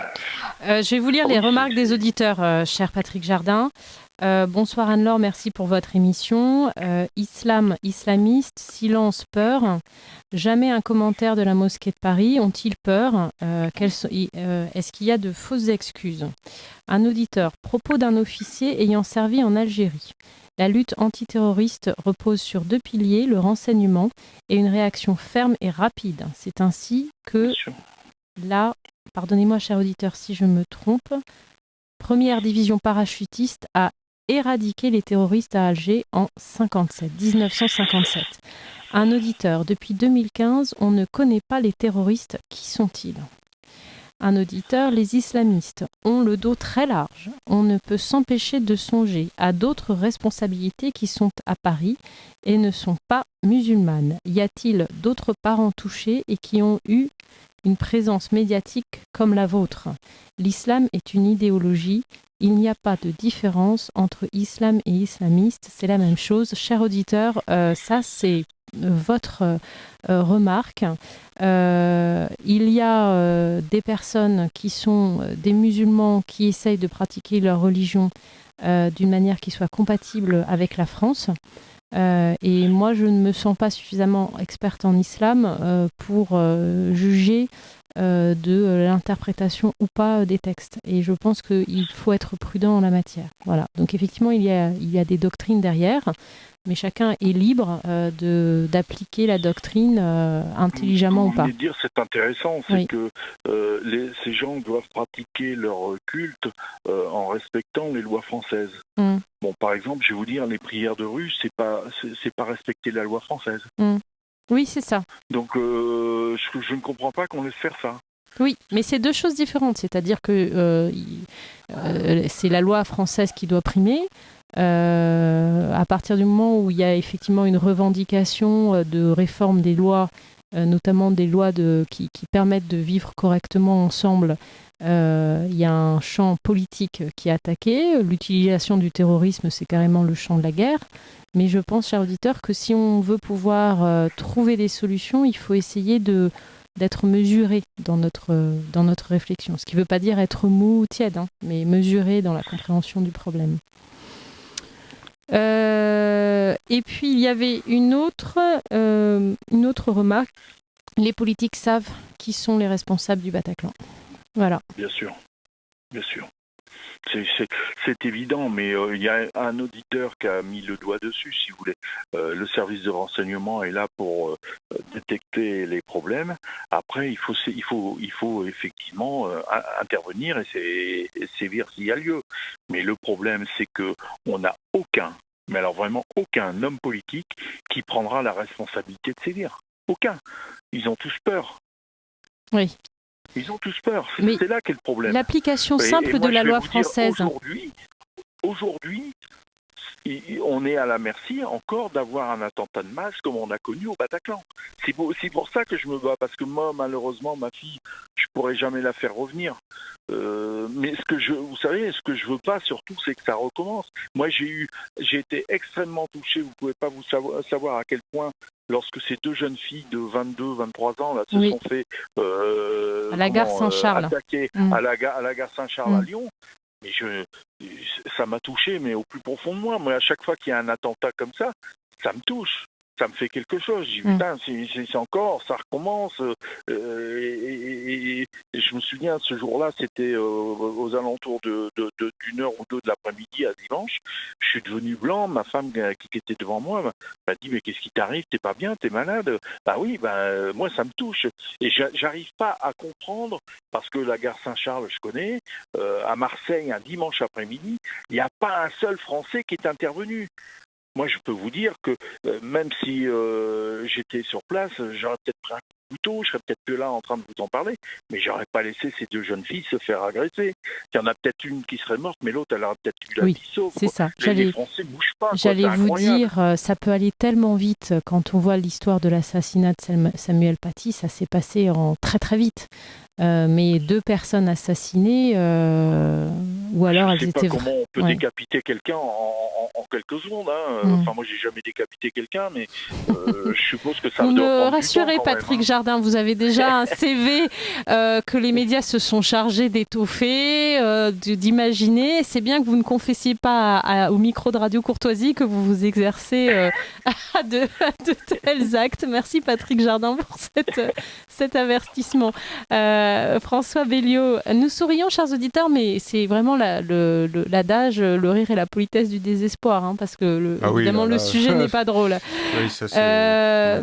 Je vais vous lire les remarques des auditeurs, cher Patrick Jardin. Bonsoir Anne-Laure, merci pour votre émission. Islamiste, silence, peur. Jamais un commentaire de la mosquée de Paris. Ont-ils peur ? Est-ce qu'il y a de fausses excuses ? Un auditeur, propos d'un officier ayant servi en Algérie. La lutte antiterroriste repose sur 2 piliers, le renseignement et une réaction ferme et rapide. C'est ainsi que là, pardonnez-moi cher auditeur si je me trompe, première division parachutiste a éradiqué les terroristes à Alger en 1957. Un auditeur, depuis 2015, on ne connaît pas les terroristes, qui sont-ils ? Un auditeur, les islamistes ont le dos très large. On ne peut s'empêcher de songer à d'autres responsabilités qui sont à Paris et ne sont pas musulmanes. Y a-t-il d'autres parents touchés et qui ont eu une présence médiatique comme la vôtre ? L'islam est une idéologie. Il n'y a pas de différence entre islam et islamiste. C'est la même chose. Cher auditeur, ça c'est votre remarque. Il y a des personnes qui sont des musulmans qui essayent de pratiquer leur religion d'une manière qui soit compatible avec la France. Et moi, je ne me sens pas suffisamment experte en islam pour juger de l'interprétation ou pas des textes. Et je pense qu'il faut être prudent en la matière. Voilà. Donc effectivement, il y a des doctrines derrière, mais chacun est libre d'appliquer la doctrine intelligemment ou pas. Vous voulez dire, c'est intéressant, c'est que ces gens doivent pratiquer leur culte en respectant les lois françaises. Bon, par exemple, je vais vous dire, les prières de rue, c'est pas respecter la loi française. Oui, c'est ça. Donc, je ne comprends pas qu'on laisse faire ça. Oui, mais c'est deux choses différentes. C'est-à-dire que c'est la loi française qui doit primer. À partir du moment où il y a effectivement une revendication de réforme des lois, notamment des lois qui permettent de vivre correctement ensemble, il y a un champ politique qui est attaqué. L'utilisation du terrorisme, c'est carrément le champ de la guerre. Mais je pense, cher auditeur, que si on veut pouvoir trouver des solutions, il faut essayer d'être mesuré dans notre réflexion. Ce qui ne veut pas dire être mou ou tiède, mais mesuré dans la compréhension du problème. Et puis, il y avait une autre remarque. Les politiques savent qui sont les responsables du Bataclan. Voilà. Bien sûr. C'est évident, mais il y a un auditeur qui a mis le doigt dessus, si vous voulez. Le service de renseignement est là pour détecter les problèmes. Après, il faut effectivement intervenir et sévir s'il y a lieu. Mais le problème, c'est que on n'a mais alors vraiment aucun homme politique qui prendra la responsabilité de sévir. Aucun. Ils ont tous peur. Oui. Ils ont tous peur. C'est là qu'est le problème. L'application simple de la loi française. Aujourd'hui, on est à la merci encore d'avoir un attentat de masse comme on a connu au Bataclan. C'est pour ça que je me bats, parce que moi, malheureusement, ma fille, je pourrais jamais la faire revenir. Mais ce que je veux pas surtout, c'est que ça recommence. Moi, j'ai été extrêmement touché. Vous pouvez pas savoir à quel point, lorsque ces deux jeunes filles de 22, 23 ans là se sont fait à la gare Saint-Charles, attaquer à la gare Saint-Charles à Lyon. Mais ça m'a touché, mais au plus profond de moi. Moi, à chaque fois qu'il y a un attentat comme ça me touche. Ça me fait quelque chose. Je dis, putain, c'est encore, ça recommence. Et je me souviens, ce jour-là, c'était aux alentours d'une heure ou deux de l'après-midi à dimanche. Je suis devenu blanc. Ma femme qui était devant moi m'a dit, mais qu'est-ce qui t'arrive? T'es pas bien? T'es malade? Bah oui, moi, ça me touche. Et j'arrive pas à comprendre, parce que la gare Saint-Charles, je connais. À Marseille, un dimanche après-midi, il n'y a pas un seul Français qui est intervenu. Moi, je peux vous dire que même si j'étais sur place, j'aurais peut-être pris un couteau, je serais peut-être plus là en train de vous en parler, mais j'aurais pas laissé ces deux jeunes filles se faire agresser. Il y en a peut-être une qui serait morte, mais l'autre, elle aurait peut-être eu la vie sauve. C'est ça. Les Français ne bougent pas. J'allais vous dire, ça peut aller tellement vite quand on voit l'histoire de l'assassinat de Samuel Paty, ça s'est passé en très très vite. Mais deux personnes assassinées, ou alors elles étaient... Je ne sais pas comment on peut décapiter quelqu'un en quelques secondes. Enfin, moi, j'ai jamais décapité quelqu'un, mais je suppose que ça doit prendre du temps. Vous me rassurez, Patrick Jardin, vous avez déjà un CV que les médias se sont chargés d'étoffer, d'imaginer. C'est bien que vous ne confessiez pas au micro de Radio Courtoisie que vous vous exercez à de tels actes. Merci, Patrick Jardin, pour cet avertissement. François Belliot, nous sourions, chers auditeurs, mais c'est vraiment l'adage, le rire et la politesse du désespoir, parce que évidemment le sujet n'est pas drôle. Oui, ça, c'est...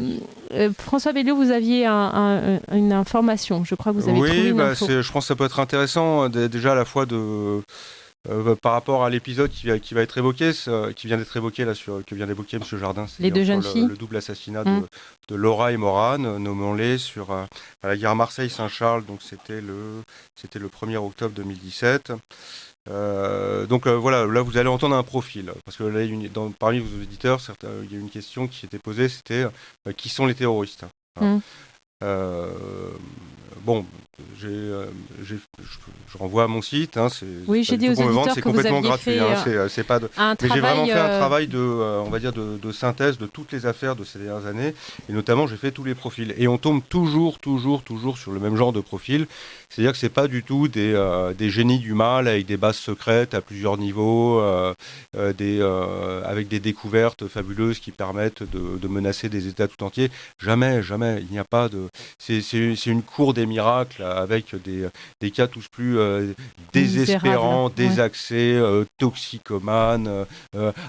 François Belliot, vous aviez une information, je crois que vous avez trouvé une info. Je pense que ça peut être intéressant déjà à la fois par rapport à l'épisode qui vient d'être évoqué là, que vient d'évoquer M. Jardin, les deux jeunes filles, le double assassinat de Laura et Morane, nommons-les, à la gare Marseille-Saint-Charles, donc c'était le 1er octobre 2017. Voilà, là vous allez entendre un profil, parce que là, parmi vos auditeurs, il y a une question qui s'était posée, c'était qui sont les terroristes. Bon, je renvoie à mon site. Oui, j'ai dit aux auditeurs c'est que vous complètement aviez gratuit. fait C'est pas de... un Mais j'ai vraiment fait un travail travail on va dire de synthèse de toutes les affaires de ces dernières années. Et notamment, j'ai fait tous les profils. Et on tombe toujours sur le même genre de profil. C'est-à-dire que c'est pas du tout des génies du mal avec des bases secrètes à plusieurs niveaux, avec des découvertes fabuleuses qui permettent de menacer des États tout entiers. Jamais. Il n'y a pas de... C'est une cour des miracles avec des cas tous plus désespérants, désaxés, toxicomanes,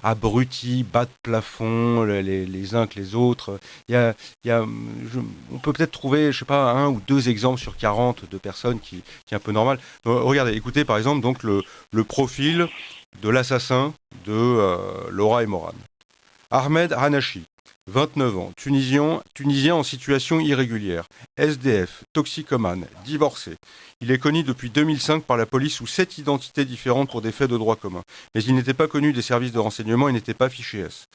abrutis, bas de plafond, les uns que les autres. On peut peut-être trouver, je sais pas, 1 ou 2 exemples sur 40 de personnes qui est un peu normal. Regardez, écoutez par exemple donc le profil de l'assassin de Laura et Moran. Ahmed Hanachi, 29 ans, Tunisien en situation irrégulière, SDF, toxicomane, divorcé. Il est connu depuis 2005 par la police sous 7 identités différentes pour des faits de droit commun. Mais il n'était pas connu des services de renseignement et n'était pas fiché S.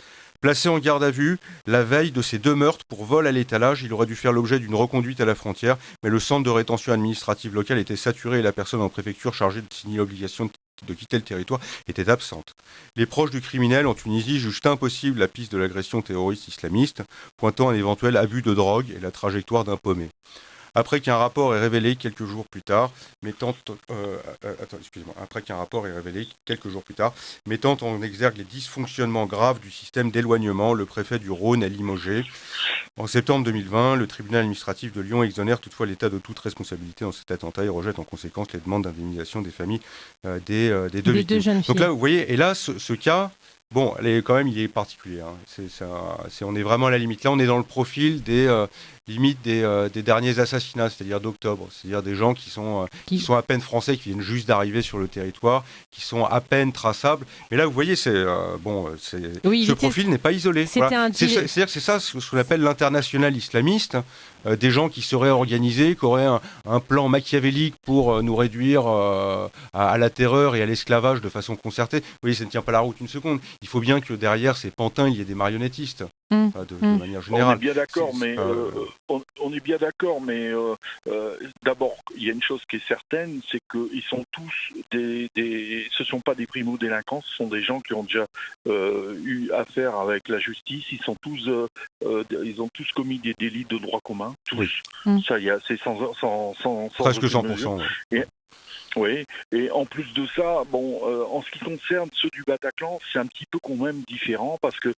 Placé en garde à vue, la veille de ces 2 meurtres pour vol à l'étalage, il aurait dû faire l'objet d'une reconduite à la frontière, mais le centre de rétention administrative local était saturé et la personne en préfecture chargée de signer l'obligation de quitter le territoire était absente. Les proches du criminel en Tunisie jugent impossible la piste de l'agression terroriste islamiste, pointant un éventuel abus de drogue et la trajectoire d'un paumé. Après qu'un rapport est révélé quelques jours plus tard, mettant en exergue les dysfonctionnements graves du système d'éloignement, le préfet du Rhône a limogé. En septembre 2020, le tribunal administratif de Lyon exonère toutefois l'État de toute responsabilité dans cet attentat et rejette en conséquence les demandes d'indemnisation des familles des 2 victimes. Donc là, vous voyez, et là, ce cas... Bon, il est particulier. On est vraiment à la limite. Là, on est dans le profil des derniers assassinats, c'est-à-dire d'octobre. C'est-à-dire des gens qui sont à peine français, qui viennent juste d'arriver sur le territoire, qui sont à peine traçables. Mais là, vous voyez, ce profil n'est pas isolé. Voilà. C'est-à-dire que c'est ça ce qu'on appelle l'international islamiste. Des gens qui seraient organisés, qui auraient un plan machiavélique pour nous réduire à la terreur et à l'esclavage de façon concertée. Vous voyez, ça ne tient pas la route une seconde. Il faut bien que derrière ces pantins, il y ait des marionnettistes, de manière générale. On est bien d'accord, mais d'abord, il y a une chose qui est certaine, c'est qu'ils sont tous ce sont pas des primo-délinquants, ce sont des gens qui ont déjà eu affaire avec la justice. Ils ont tous commis des délits de droit commun, tous. Oui. Ça, c'est sans presque 100%. Oui, et en plus de ça, en ce qui concerne ceux du Bataclan, c'est un petit peu quand même différent parce que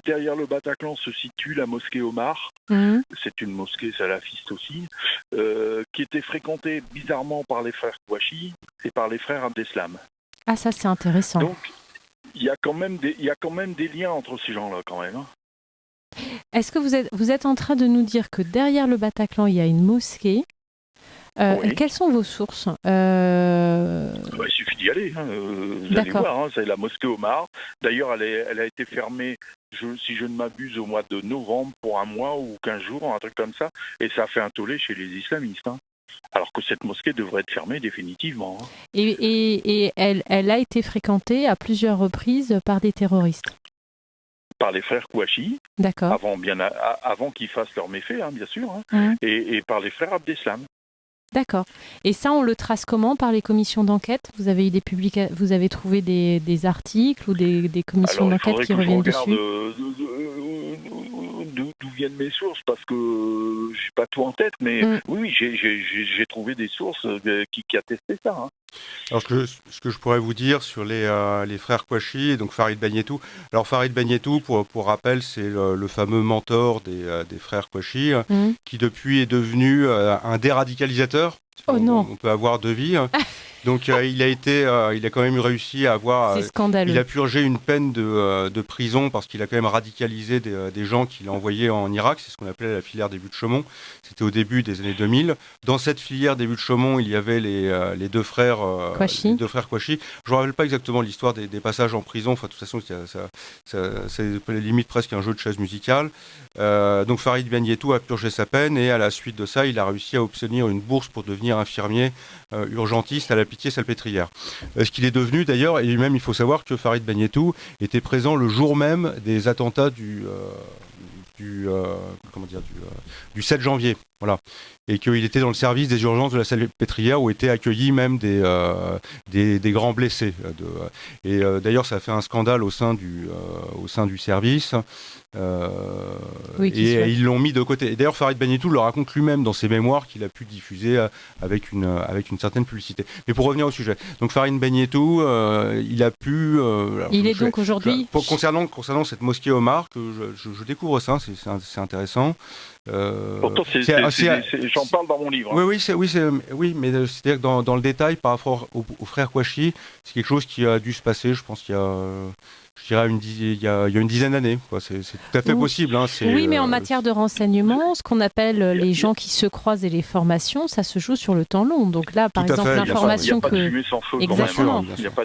derrière le Bataclan se situe la mosquée Omar. C'est une mosquée salafiste aussi, qui était fréquentée bizarrement par les frères Kouachi et par les frères Abdeslam. Ah, ça c'est intéressant. Donc, il y a quand même des liens entre ces gens-là quand même. Hein. Est-ce que vous êtes en train de nous dire que derrière le Bataclan, il y a une mosquée? Oui. Quelles sont vos sources? Il suffit d'y aller. Vous allez voir, c'est la mosquée Omar. D'ailleurs, elle a été fermée, si je ne m'abuse, au mois de novembre pour 1 mois ou 15 jours, un truc comme ça. Et ça a fait un tollé chez les islamistes. Alors que cette mosquée devrait être fermée définitivement. Et elle a été fréquentée à plusieurs reprises par des terroristes? Par les frères Kouachi, avant qu'ils fassent leurs méfaits, bien sûr, et par les frères Abdeslam. D'accord. Et ça, on le trace comment? Par les commissions d'enquête? Vous avez eu vous avez trouvé des articles ou des commissions d'enquête qui reviennent dessus? D'où viennent mes sources, parce que je n'ai pas tout en tête, mais oui, j'ai trouvé des sources qui attestaient ça. Alors ce que je pourrais vous dire sur les frères Kouachi et donc Farid Bagnetou. Alors Farid Bagnetou, pour rappel, c'est le fameux mentor des frères Kouachi, qui depuis est devenu un déradicalisateur. Oh non. On peut avoir 2 vies. Donc il a quand même réussi à avoir... C'est scandaleux. Il a purgé une peine de prison parce qu'il a quand même radicalisé des gens qu'il a envoyés en Irak. C'est ce qu'on appelait la filière des Buttes-Chaumont. C'était au début des années 2000. Dans cette filière des Buttes-Chaumont, il y avait les 2 frères Kouachi. Je ne me rappelle pas exactement l'histoire des passages en prison. Enfin, de toute façon, c'est limite presque un jeu de chaise musicale. Donc Farid Bagnetou a purgé sa peine et à la suite de ça, il a réussi à obtenir une bourse pour devenir infirmier urgentiste à la Pitié-Salpêtrière. Ce qu'il est devenu d'ailleurs, et même il faut savoir que Farid Bagnetou était présent le jour même des attentats du 7 janvier. Voilà. Et qu'il était dans le service des urgences de la Salpêtrière où étaient accueillis même des grands blessés. D'ailleurs, ça a fait un scandale au sein du service. Et ils l'ont mis de côté. Et d'ailleurs, Farid Bagnetou le raconte lui-même dans ses mémoires qu'il a pu diffuser avec une certaine publicité. Mais pour revenir au sujet, donc Farid Bagnetou, il a pu. Il est donc aujourd'hui. Concernant cette mosquée Omar, que je découvre ça, c'est intéressant. Pourtant, j'en parle dans mon livre. Hein. Oui, mais c'est-à-dire que dans le détail, par rapport au frère Kouachi, c'est quelque chose qui a dû se passer, je pense qu'il y a. Je dirais il y a une dizaine d'années. C'est tout à fait possible. Hein, oui, mais en matière de renseignement, ce qu'on appelle les gens qui se croisent et les formations, ça se joue sur le temps long. Donc là, par exemple,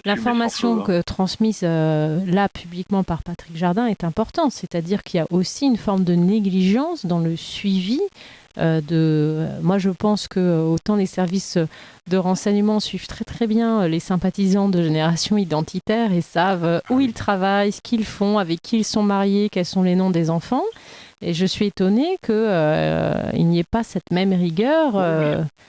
l'information transmise là publiquement par Patrick Jardin est importante. C'est-à-dire qu'il y a aussi une forme de négligence dans le suivi. Moi, je pense que autant les services de renseignement suivent très très bien les sympathisants de Génération Identitaire et savent où ils travaillent, ce qu'ils font, avec qui ils sont mariés, quels sont les noms des enfants. Et je suis étonnée qu'il n'y ait pas cette même rigueur.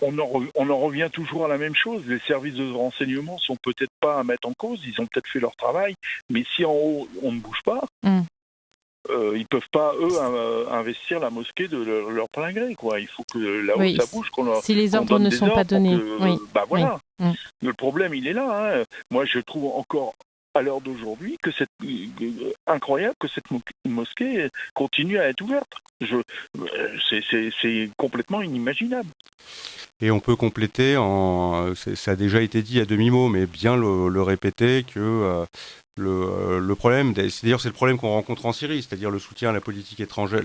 On en revient toujours à la même chose. Les services de renseignement sont peut-être pas à mettre en cause. Ils ont peut-être fait leur travail. Mais si en haut, on ne bouge pas... ils peuvent pas, investir la mosquée de leur plein gré, quoi. Il faut que là-haut, ça bouge. Si les ordres ne sont pas donnés. Le problème, il est là. Hein. Moi, je trouve encore, à l'heure d'aujourd'hui, que c'est incroyable que cette mosquée continue à être ouverte. C'est complètement inimaginable. Et on peut compléter, ça a déjà été dit à demi-mot, mais bien le répéter, que... Le problème, c'est le problème qu'on rencontre en Syrie, c'est-à-dire le soutien à la politique étrangère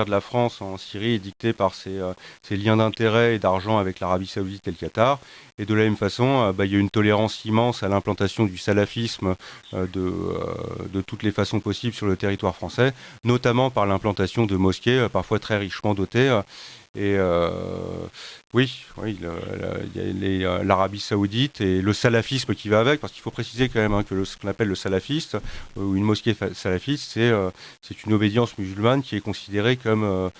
de la France en Syrie est dicté par ses liens d'intérêt et d'argent avec l'Arabie Saoudite et le Qatar. Et de la même façon, il y a une tolérance immense à l'implantation du salafisme de toutes les façons possibles sur le territoire français, notamment par l'implantation de mosquées parfois très richement dotées. Et il y a l'Arabie Saoudite et le salafisme qui va avec, parce qu'il faut préciser quand même que ce qu'on appelle le salafiste, ou une mosquée salafiste, c'est une obédience musulmane qui est considérée comme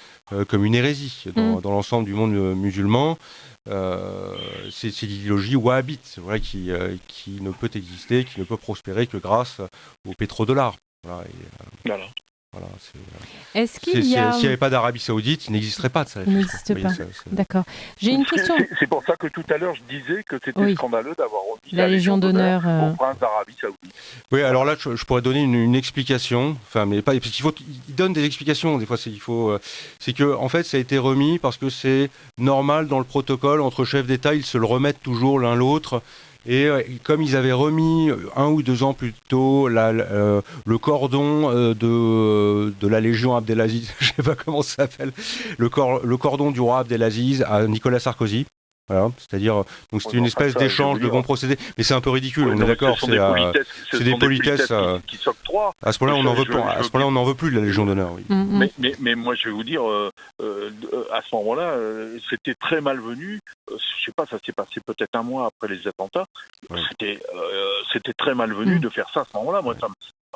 une hérésie dans l'ensemble du monde musulman. C'est l'idéologie wahhabite, qui ne peut exister, qui ne peut prospérer que grâce au pétrodollar. Est-ce qu'il s'il n'y avait pas d'Arabie Saoudite, il n'existerait pas de ça. Il n'existe pas. D'accord. J'ai une question. C'est pour ça que tout à l'heure, je disais que c'était scandaleux d'avoir remis la Légion d'honneur au prince d'Arabie Saoudite. Oui, alors là, je pourrais donner une explication. Enfin, mais pas parce qu'il donne des explications. Des fois, c'est que en fait, ça a été remis parce que c'est normal dans le protocole entre chefs d'État, ils se le remettent toujours l'un l'autre. Et comme ils avaient remis 1 ou 2 ans plus tôt le cordon de la Légion Abdelaziz, je ne sais pas comment ça s'appelle, le cordon du roi Abdelaziz à Nicolas Sarkozy. Voilà, c'est-à-dire, donc c'était une espèce d'échange de bons procédés, mais c'est un peu ridicule, on est d'accord. C'est des politesses qui s'octroient. À ce moment-là, on n'en veut pas. À ce moment-là, on n'en veut plus de la Légion d'honneur. Oui. Mais moi, je vais vous dire, à ce moment-là, c'était très malvenu. Je sais pas, ça s'est passé peut-être un mois après les attentats. Ouais. C'était très malvenu de faire ça à ce moment-là. Moi,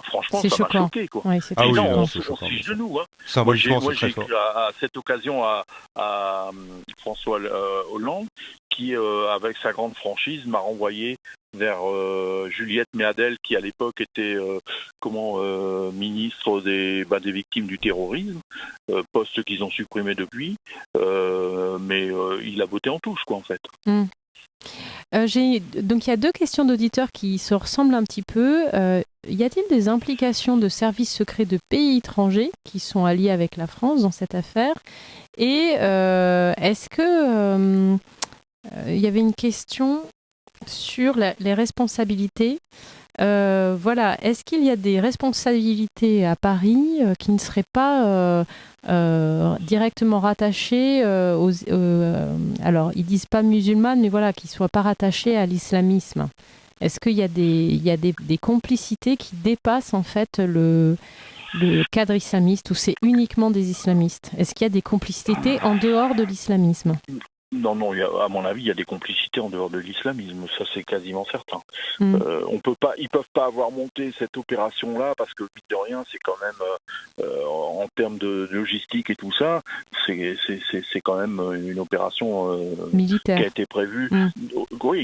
franchement, ça m'a choqué, quoi. Oui, on se fiche de nous. Hein. Symboliquement, moi, j'ai écrit à cette occasion à François Hollande, qui, avec sa grande franchise, m'a renvoyé vers Juliette Méadel, qui à l'époque était ministre des victimes du terrorisme, poste qu'ils ont supprimé depuis, mais il a voté en touche, quoi, en fait. Donc il y a 2 questions d'auditeurs qui se ressemblent un petit peu. Y a-t-il des implications de services secrets de pays étrangers qui sont alliés avec la France dans cette affaire? Et est-ce que il y avait une question sur les responsabilités? Est-ce qu'il y a des responsabilités à Paris qui ne seraient pas directement rattachées alors ils disent pas musulmanes, mais voilà, qui soient pas rattachées à l'islamisme? Est-ce qu'il y a des complicités qui dépassent en fait le cadre islamiste, ou c'est uniquement des islamistes? Est-ce qu'il y a des complicités en dehors de l'islamisme? Non, à mon avis, il y a des complicités en dehors de l'islamisme, ça c'est quasiment certain. Ils peuvent pas avoir monté cette opération-là parce que, mine de rien, c'est quand même en termes de logistique et tout ça, c'est quand même une opération militaire qui a été prévue,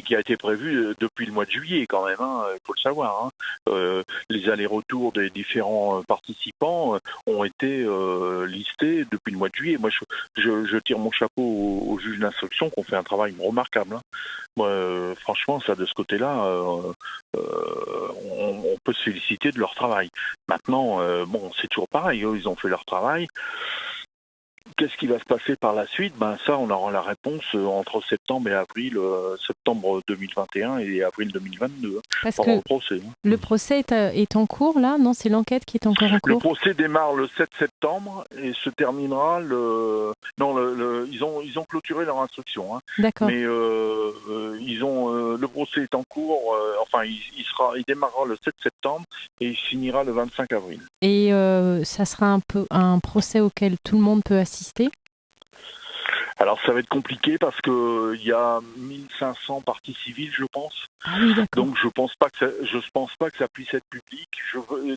qui a été prévue depuis le mois de juillet quand même, il faut le savoir. Les allers-retours des différents participants ont été listés depuis le mois de juillet. Moi, je tire mon chapeau aux juges d'instruction qui ont fait un travail remarquable. Moi, franchement, ça de ce côté-là, on peut se féliciter de leur travail. Maintenant, c'est toujours pareil, eux, ils ont fait leur travail. Qu'est-ce qui va se passer par la suite ? Ça, on aura la réponse entre septembre et avril, septembre 2021 et avril 2022. Parce que le procès est en cours, là ? Non, c'est l'enquête qui est encore en cours ? Le procès démarre le 7 septembre et se terminera le... Non, ils ont clôturé leur instruction. D'accord. Mais le procès est en cours, il démarrera le 7 septembre et il finira le 25 avril. Et ça sera un procès auquel tout le monde peut assister ? Alors ça va être compliqué parce que il y a 1500 parties civiles, je pense. Ah oui, d'accord. Donc je pense pas que ça puisse être public.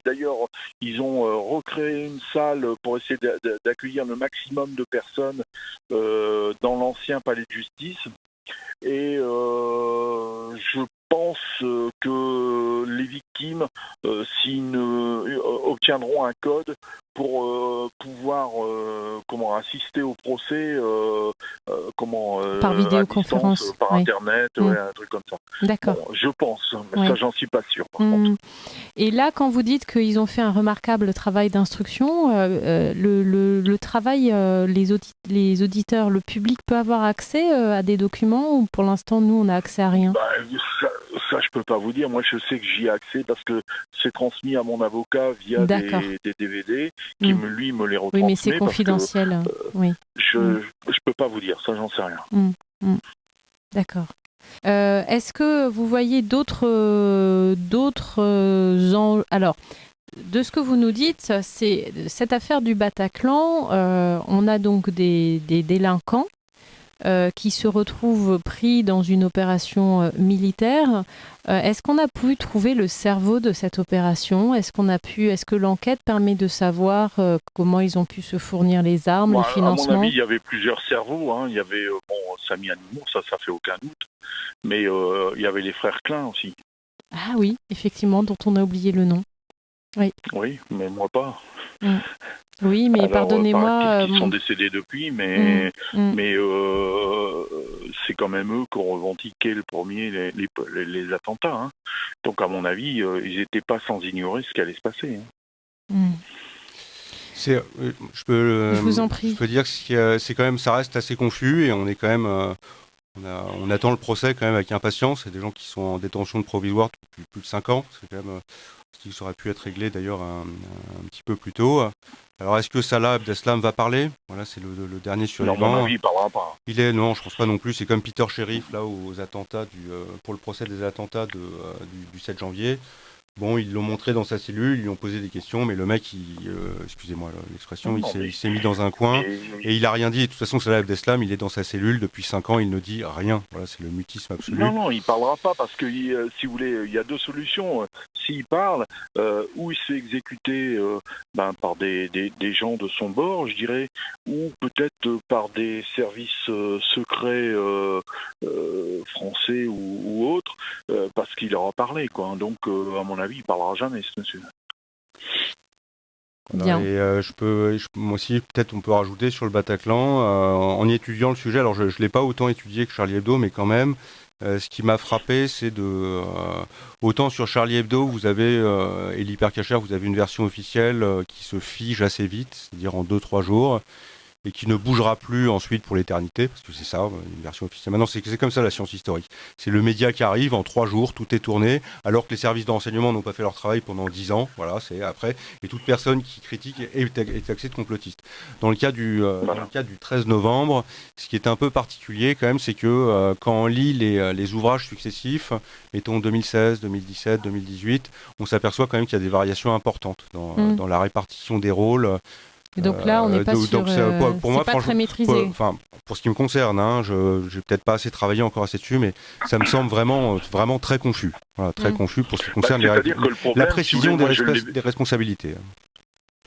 D'ailleurs, ils ont recréé une salle pour essayer d'accueillir le maximum de personnes dans l'ancien palais de justice. Et je pense que les victimes, obtiendront un code pour pouvoir assister au procès par vidéoconférence, par internet, un truc comme ça. D'accord. Je pense, mais ça j'en suis pas sûr par contre. Et là, quand vous dites qu'ils ont fait un remarquable travail d'instruction, le travail, les auditeurs, le public peut avoir accès à des documents ou pour l'instant nous on n'a accès à rien ? Ça je peux pas vous dire. Moi je sais que j'y ai accès parce que c'est transmis à mon avocat via des DVD qui lui me les retransmet. Oui, mais c'est confidentiel. Je peux pas vous dire, ça j'en sais rien. D'accord. Est-ce que vous voyez d'autres alors, de ce que vous nous dites, c'est cette affaire du Bataclan. On a donc des délinquants qui se retrouvent pris dans une opération militaire. Est-ce qu'on a pu trouver le cerveau de cette opération ? Est-ce que l'enquête permet de savoir comment ils ont pu se fournir les armes, le financement ? À mon avis, il y avait plusieurs cerveaux. Il y avait Samy Animour, ça fait aucun doute. Mais il y avait les frères Klein aussi. Ah oui, effectivement, dont on a oublié le nom. Oui, mais moi pas. Oui, mais pardonnez-moi. Ils sont décédés depuis, mais c'est quand même eux qui ont revendiqué le premier les attentats. Donc à mon avis, ils n'étaient pas sans ignorer ce qui allait se passer. Je vous en prie. Je peux dire que c'est quand même, ça reste assez confus et on est quand même. On attend le procès quand même avec impatience. C'est des gens qui sont en détention provisoire depuis plus de 5 ans. C'est quand même ce qui aurait pu être réglé d'ailleurs un petit peu plus tôt. Alors est-ce que Salah Abdeslam va parler ? Voilà, c'est le dernier survivant. Non, à mon avis, il parlera pas. Non, je pense pas non plus. C'est comme Peter Sheriff là aux attentats pour le procès des attentats du 7 janvier. Bon, ils l'ont montré dans sa cellule, ils lui ont posé des questions, mais le mec, excusez-moi l'expression, il s'est mis dans un coin et il a rien dit. Et de toute façon, Salah Abdeslam, il est dans sa cellule depuis 5 ans, il ne dit rien. Voilà, c'est le mutisme absolu. Non, il parlera pas parce que, si vous voulez, il y a 2 solutions. S'il parle, ou il se fait exécuter par des gens de son bord, je dirais, ou peut-être par des services secrets français ou autres, parce qu'il aura parlé, quoi. Donc, à mon avis, il parlera jamais, ce monsieur. Bien. Et moi aussi, peut-être on peut rajouter sur le Bataclan, en y étudiant le sujet, alors je ne l'ai pas autant étudié que Charlie Hebdo, mais quand même, ce qui m'a frappé, c'est autant sur Charlie Hebdo, vous avez, et l'Hypercacher, vous avez une version officielle qui se fige assez vite, c'est-à-dire en 2-3 jours, et qui ne bougera plus ensuite pour l'éternité, parce que c'est ça, une version officielle. Maintenant, c'est comme ça la science historique. C'est le média qui arrive, en 3 jours, tout est tourné, alors que les services de renseignement n'ont pas fait leur travail pendant 10 ans, voilà, c'est après, et toute personne qui critique est taxée de complotiste. Dans le cas du 13 novembre, ce qui est un peu particulier quand même, c'est que quand on lit les ouvrages successifs, mettons 2016, 2017, 2018, on s'aperçoit quand même qu'il y a des variations importantes dans la répartition des rôles. Et donc là, on n'est pas sûr. Pour moi, pas très maîtrisé. Pour ce qui me concerne, je n'ai peut-être pas assez travaillé encore assez dessus, mais ça me semble vraiment très confus. Voilà, très confus pour ce qui concerne la précision des responsabilités.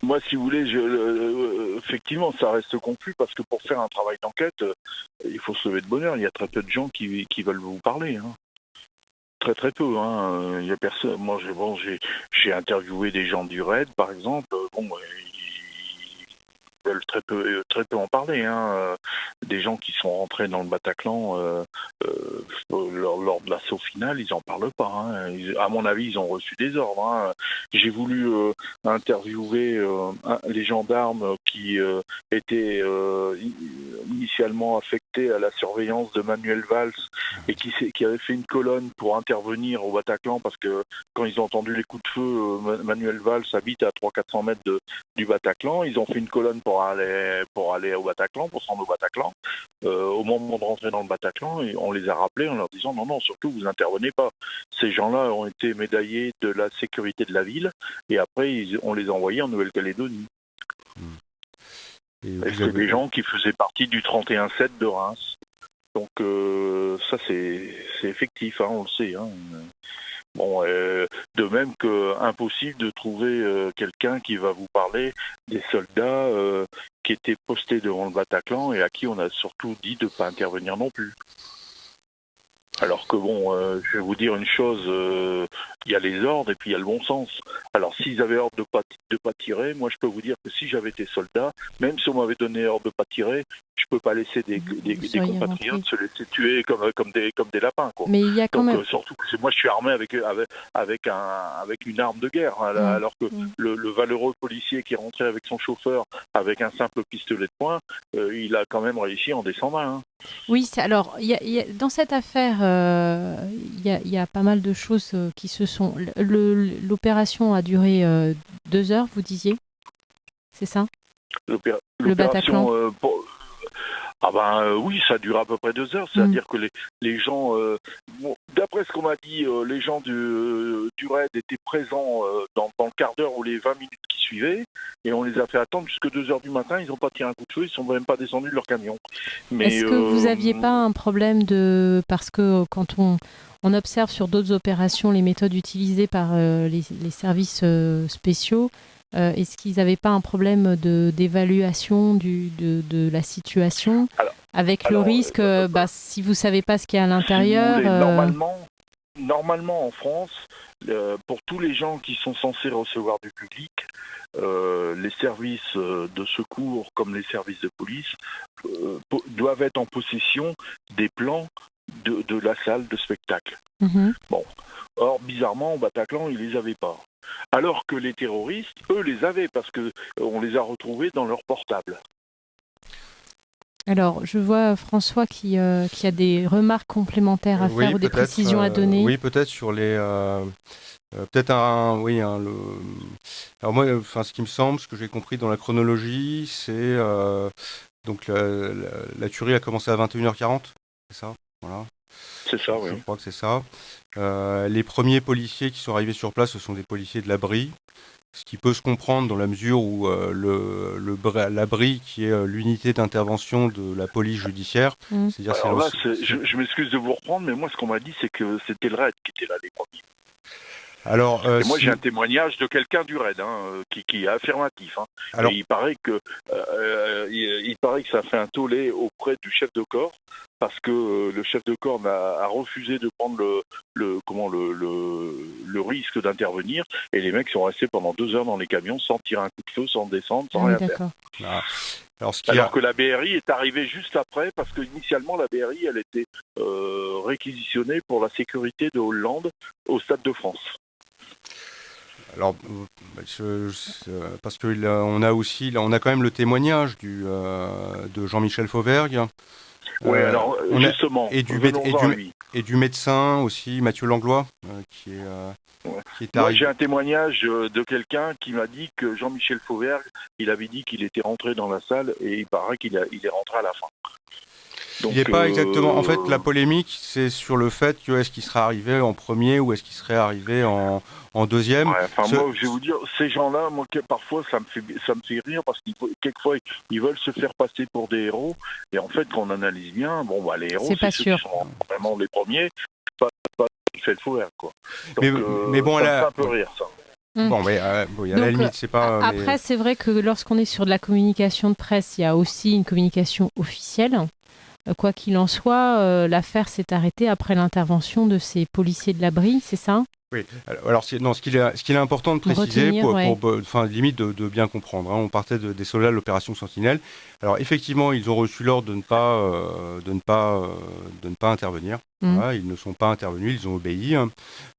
Moi, si vous voulez, effectivement, ça reste confus parce que pour faire un travail d'enquête, il faut se lever de bonne heure. Il y a très peu de gens qui veulent vous parler. Hein. Très très peu. Hein. Il y a personne. Moi, j'ai interviewé des gens du RAID, par exemple. Bon, ils veulent très peu en parler. Hein. Des gens qui sont rentrés dans le Bataclan lors de l'assaut final, ils en parlent pas. Hein. À mon avis, ils ont reçu des ordres. Hein. J'ai voulu interviewer les gendarmes qui étaient initialement affectés à la surveillance de Manuel Valls et qui avaient fait une colonne pour intervenir au Bataclan parce que quand ils ont entendu les coups de feu, Manuel Valls habite à 300-400 mètres du Bataclan. Ils ont fait une colonne pour aller au Bataclan, pour se rendre au Bataclan. Au moment de rentrer dans le Bataclan, on les a rappelés en leur disant non, surtout vous n'intervenez pas. Ces gens-là ont été médaillés de la sécurité de la ville et après on les a envoyés en Nouvelle-Calédonie. Et c'est des gens qui faisaient partie du 31-7 de Reims. Donc ça c'est effectif, hein, on le sait. Hein. Bon, de même que impossible de trouver quelqu'un qui va vous parler des soldats qui étaient postés devant le Bataclan et à qui on a surtout dit de ne pas intervenir non plus. Alors que bon, je vais vous dire une chose, il y a les ordres et puis il y a le bon sens. Alors s'ils avaient ordre de pas tirer, moi je peux vous dire que si j'avais été soldat, même si on m'avait donné ordre de pas tirer, je peux pas laisser des compatriotes se laisser tuer comme des lapins. Quoi. Mais il y a quand même... surtout que moi je suis armé avec une arme de guerre, hein, alors que le valeureux policier qui est rentré avec son chauffeur avec un simple pistolet de poing, il a quand même réussi en descendant. Hein. Oui, alors dans cette affaire, il y a pas mal de choses qui se sont... L'opération a duré 2 heures, vous disiez, c'est ça? Le Bataclan. Oui, ça dure à peu près 2 heures. C'est-à-dire que les gens, d'après ce qu'on m'a dit, les gens du RAID étaient présents dans le quart d'heure ou les 20 minutes qui suivaient, et on les a fait attendre jusqu'à 2 heures du matin. Ils n'ont pas tiré un coup de feu, ils ne sont même pas descendus de leur camion. Mais, est-ce que vous n'aviez pas un problème parce que quand on observe sur d'autres opérations les méthodes utilisées par les services spéciaux, est-ce qu'ils n'avaient pas un problème d'évaluation de la situation avec le risque, si vous ne savez pas ce qu'il y a à l'intérieur... Normalement, en France, pour tous les gens qui sont censés recevoir du public, les services de secours comme les services de police doivent être en possession des plans de la salle de spectacle. Mmh. Bon. Or, bizarrement, au Bataclan, ils ne les avaient pas. Alors que les terroristes, eux, les avaient parce qu'on les a retrouvés dans leur portable. Alors, je vois François qui a des remarques complémentaires à faire ou des précisions à donner. Oui, peut-être sur les... Alors moi, ce qui me semble, ce que j'ai compris dans la chronologie, c'est... donc la tuerie a commencé à 21h40, c'est ça? Voilà. C'est ça, oui. Je crois que c'est ça. Les premiers policiers qui sont arrivés sur place, ce sont des policiers de la BRI, ce qui peut se comprendre dans la mesure où la BRI, qui est l'unité d'intervention de la police judiciaire, c'est-à-dire je m'excuse de vous reprendre, mais moi ce qu'on m'a dit, c'est que c'était le RAID qui était là les premiers. Alors, et moi j'ai un témoignage de quelqu'un du RAID qui est affirmatif. Hein. Alors, et il paraît que ça fait un tollé auprès du chef de corps parce que le chef de corps a refusé de prendre le risque d'intervenir et les mecs sont restés pendant 2 heures dans les camions sans tirer un coup de feu, sans descendre, sans rien faire. Alors que la BRI est arrivée juste après parce que initialement la BRI elle était réquisitionnée pour la sécurité de Hollande au Stade de France. Alors, parce que on a aussi, on a quand même le témoignage de Jean-Michel Fauvergue. Oui, alors justement, et du médecin aussi, Mathieu Langlois, qui est arrivé. Moi, j'ai un témoignage de quelqu'un qui m'a dit que Jean-Michel Fauvergue, il avait dit qu'il était rentré dans la salle et il paraît qu'il est rentré à la fin. Donc, il n'est pas exactement. En fait, la polémique, c'est sur le fait que est-ce qu'il serait arrivé en premier ou est-ce qu'il serait arrivé en deuxième. Ouais, moi, je vais vous dire, ces gens-là, moi, parfois, ça me fait rire parce que quelquefois, ils veulent se faire passer pour des héros. Et en fait, quand on analyse bien, les héros, c'est ceux qui sont vraiment les premiers. Pas qui fait le faux, quoi. Donc, mais bon, ça me fait un peu rire, ça. Bon, mais bon, à la limite, c'est pas... Après, c'est vrai que lorsqu'on est sur de la communication de presse, il y a aussi une communication officielle. Quoi qu'il en soit, l'affaire s'est arrêtée après l'intervention de ces policiers de l'abri, c'est ça ? Oui, alors ce qu'il est important de préciser, limite de bien comprendre, hein, on partait des soldats de l'opération Sentinelle. Alors effectivement, ils ont reçu l'ordre de ne pas intervenir. Voilà, ils ne sont pas intervenus, ils ont obéi, hein,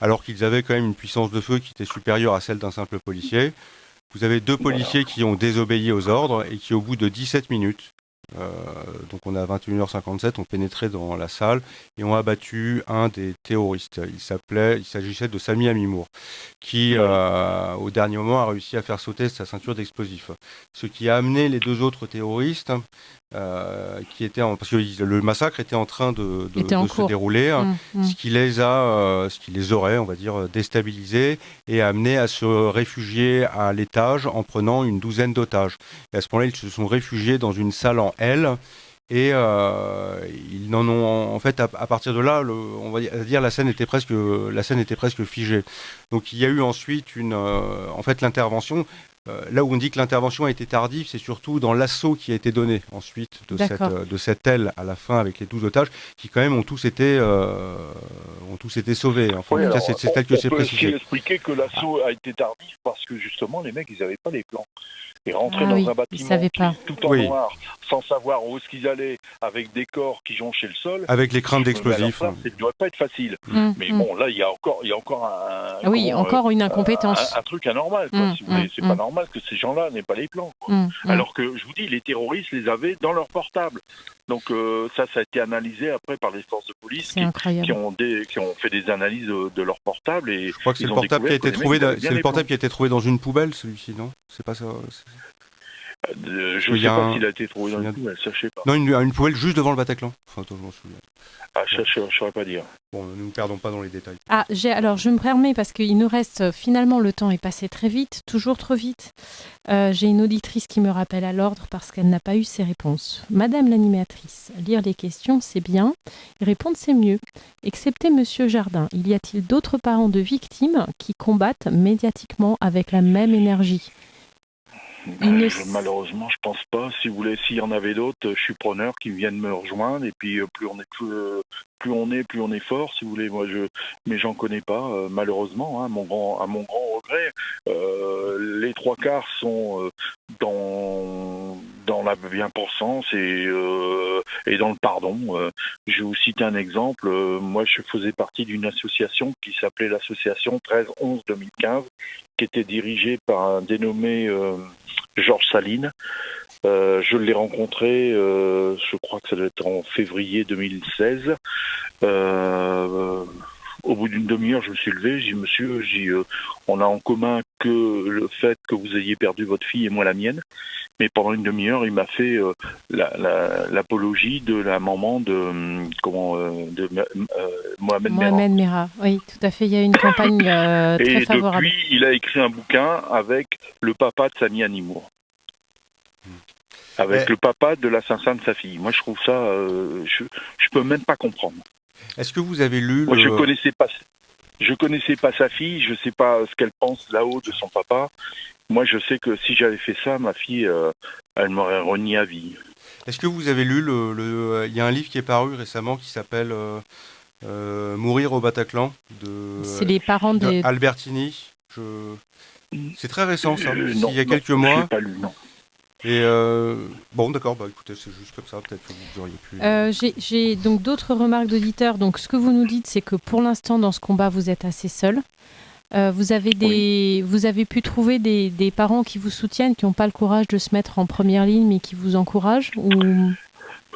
alors qu'ils avaient quand même une puissance de feu qui était supérieure à celle d'un simple policier. Vous avez 2 policiers qui ont désobéi aux ordres et qui, au bout de 17 minutes, donc on est à 21h57, ont pénétré dans la salle et ont abattu un des terroristes. Il s'agissait de Sami Amimour, qui au dernier moment a réussi à faire sauter sa ceinture d'explosifs. Ce qui a amené les 2 autres terroristes, parce que le massacre était en train de se dérouler, ce qui les aurait, on va dire, déstabilisés et amenés à se réfugier à l'étage en prenant une douzaine d'otages. Et à ce moment-là, ils se sont réfugiés dans une salle en L. Et ils n'en ont en fait à partir de là, on va dire la scène était presque figée. Donc il y a eu ensuite l'intervention. Là où on dit que l'intervention a été tardive, c'est surtout dans l'assaut qui a été donné ensuite de cette aile à la fin avec les 12 otages qui quand même ont tous été sauvés. Enfin, oui, c'est tel que c'est précisé. On peut aussi expliquer que l'assaut a été tardif parce que justement les mecs ils n'avaient pas les plans. Et rentrer dans un bâtiment tout en noir, sans savoir où est-ce qu'ils allaient, avec des corps qui jonchaient le sol. Avec les craintes d'explosifs. Ça ne doit pas être facile. Mais bon, là, il y a encore encore une incompétence. Un truc anormal, quoi, si vous voulez. C'est pas normal que ces gens-là n'aient pas les plans. Alors que, je vous dis, les terroristes les avaient dans leur portable. Donc ça a été analysé après par les forces de police qui ont fait des analyses de leur portable. Et je crois que c'est le portable qui a été trouvé. C'est le portable qui a été trouvé dans une poubelle, celui-ci, non ? C'est pas ça. Je ne sais pas s'il a été trouvé dans une poubelle, ça je sais pas. Non, une poubelle juste devant le Bataclan. Enfin, attends, je m'en souviens. Ah, je ne saurais pas dire. Bon, ne nous perdons pas dans les détails. Alors, je me permets, parce qu'il nous reste, finalement, le temps est passé très vite, toujours trop vite. J'ai une auditrice qui me rappelle à l'ordre parce qu'elle n'a pas eu ses réponses. Madame l'animatrice, lire les questions, c'est bien. Répondre, c'est mieux. Excepté Monsieur Jardin, y a-t-il d'autres parents de victimes qui combattent médiatiquement avec la même énergie ? Malheureusement, je pense pas. Si vous voulez, s'il y en avait d'autres, je suis preneur qui viennent me rejoindre. Et puis, plus on est fort. Si vous voulez, mais j'en connais pas. Malheureusement, hein, à mon grand regret, les 3/4 sont dans la bien-pensance et dans le pardon. Je vais vous citer un exemple. Moi, je faisais partie d'une association qui s'appelait l'association 13-11-2015, qui était dirigée par un dénommé Georges Saline. Je l'ai rencontré, je crois que ça doit être en février 2016. Au bout d'une demi-heure, je me suis levé, j'ai dit, monsieur, on a en commun que le fait que vous ayez perdu votre fille et moi la mienne. Mais pendant une demi-heure, il m'a fait l'apologie de la maman de Mohamed Merah. Oui, tout à fait. Il y a une campagne très favorable. Et depuis, il a écrit un bouquin avec le papa de Sami Amimour. Avec le papa de l'assassin de sa fille. Moi, je trouve ça... je peux même pas comprendre. Est-ce que vous avez lu... Moi, je connaissais pas sa fille, je sais pas ce qu'elle pense là-haut de son papa. Moi, je sais que si j'avais fait ça, ma fille, elle m'aurait renié à vie. Est-ce que vous avez lu il y a un livre qui est paru récemment qui s'appelle Mourir au Bataclan c'est les parents de Albertini. C'est très récent, ça. Il y a quelques mois. Je l'ai pas lu, non. Et bon, d'accord, écoutez, c'est juste comme ça, peut-être que vous auriez pu... J'ai donc d'autres remarques d'auditeurs. Donc, ce que vous nous dites, c'est que pour l'instant, dans ce combat, vous êtes assez seul. Vous avez pu trouver des parents qui vous soutiennent, qui n'ont pas le courage de se mettre en première ligne, mais qui vous encouragent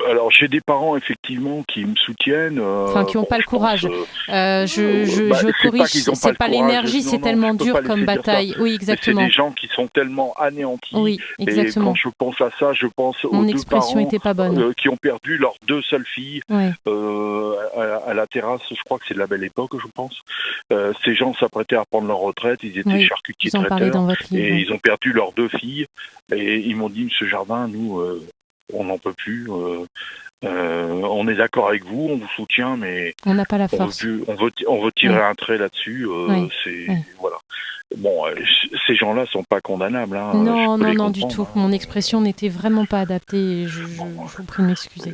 Alors, j'ai des parents, effectivement, qui me soutiennent. Qui n'ont pas le courage. Je corrige, c'est pas l'énergie, c'est tellement dur comme bataille. Oui, exactement. C'est des gens qui sont tellement anéantis. Oui, exactement. Et quand je pense à ça, je pense aux deux expression parents était pas bonne. qui ont perdu leurs 2 seules filles ouais. À la terrasse, je crois que c'est de la Belle Époque, je pense. Ces gens s'apprêtaient à prendre leur retraite, ils étaient charcutiers traiteurs. Dans votre livre, et ils ont perdu leurs 2 filles. Et ils m'ont dit, Monsieur Jardin, nous... on n'en peut plus. On est d'accord avec vous, on vous soutient, mais on n'a pas la force. On veut tirer un trait là-dessus. Voilà. Bon, ces gens-là sont pas condamnables. Hein, non, du tout. Mon expression n'était vraiment pas adaptée. Je vous prie de m'excuser.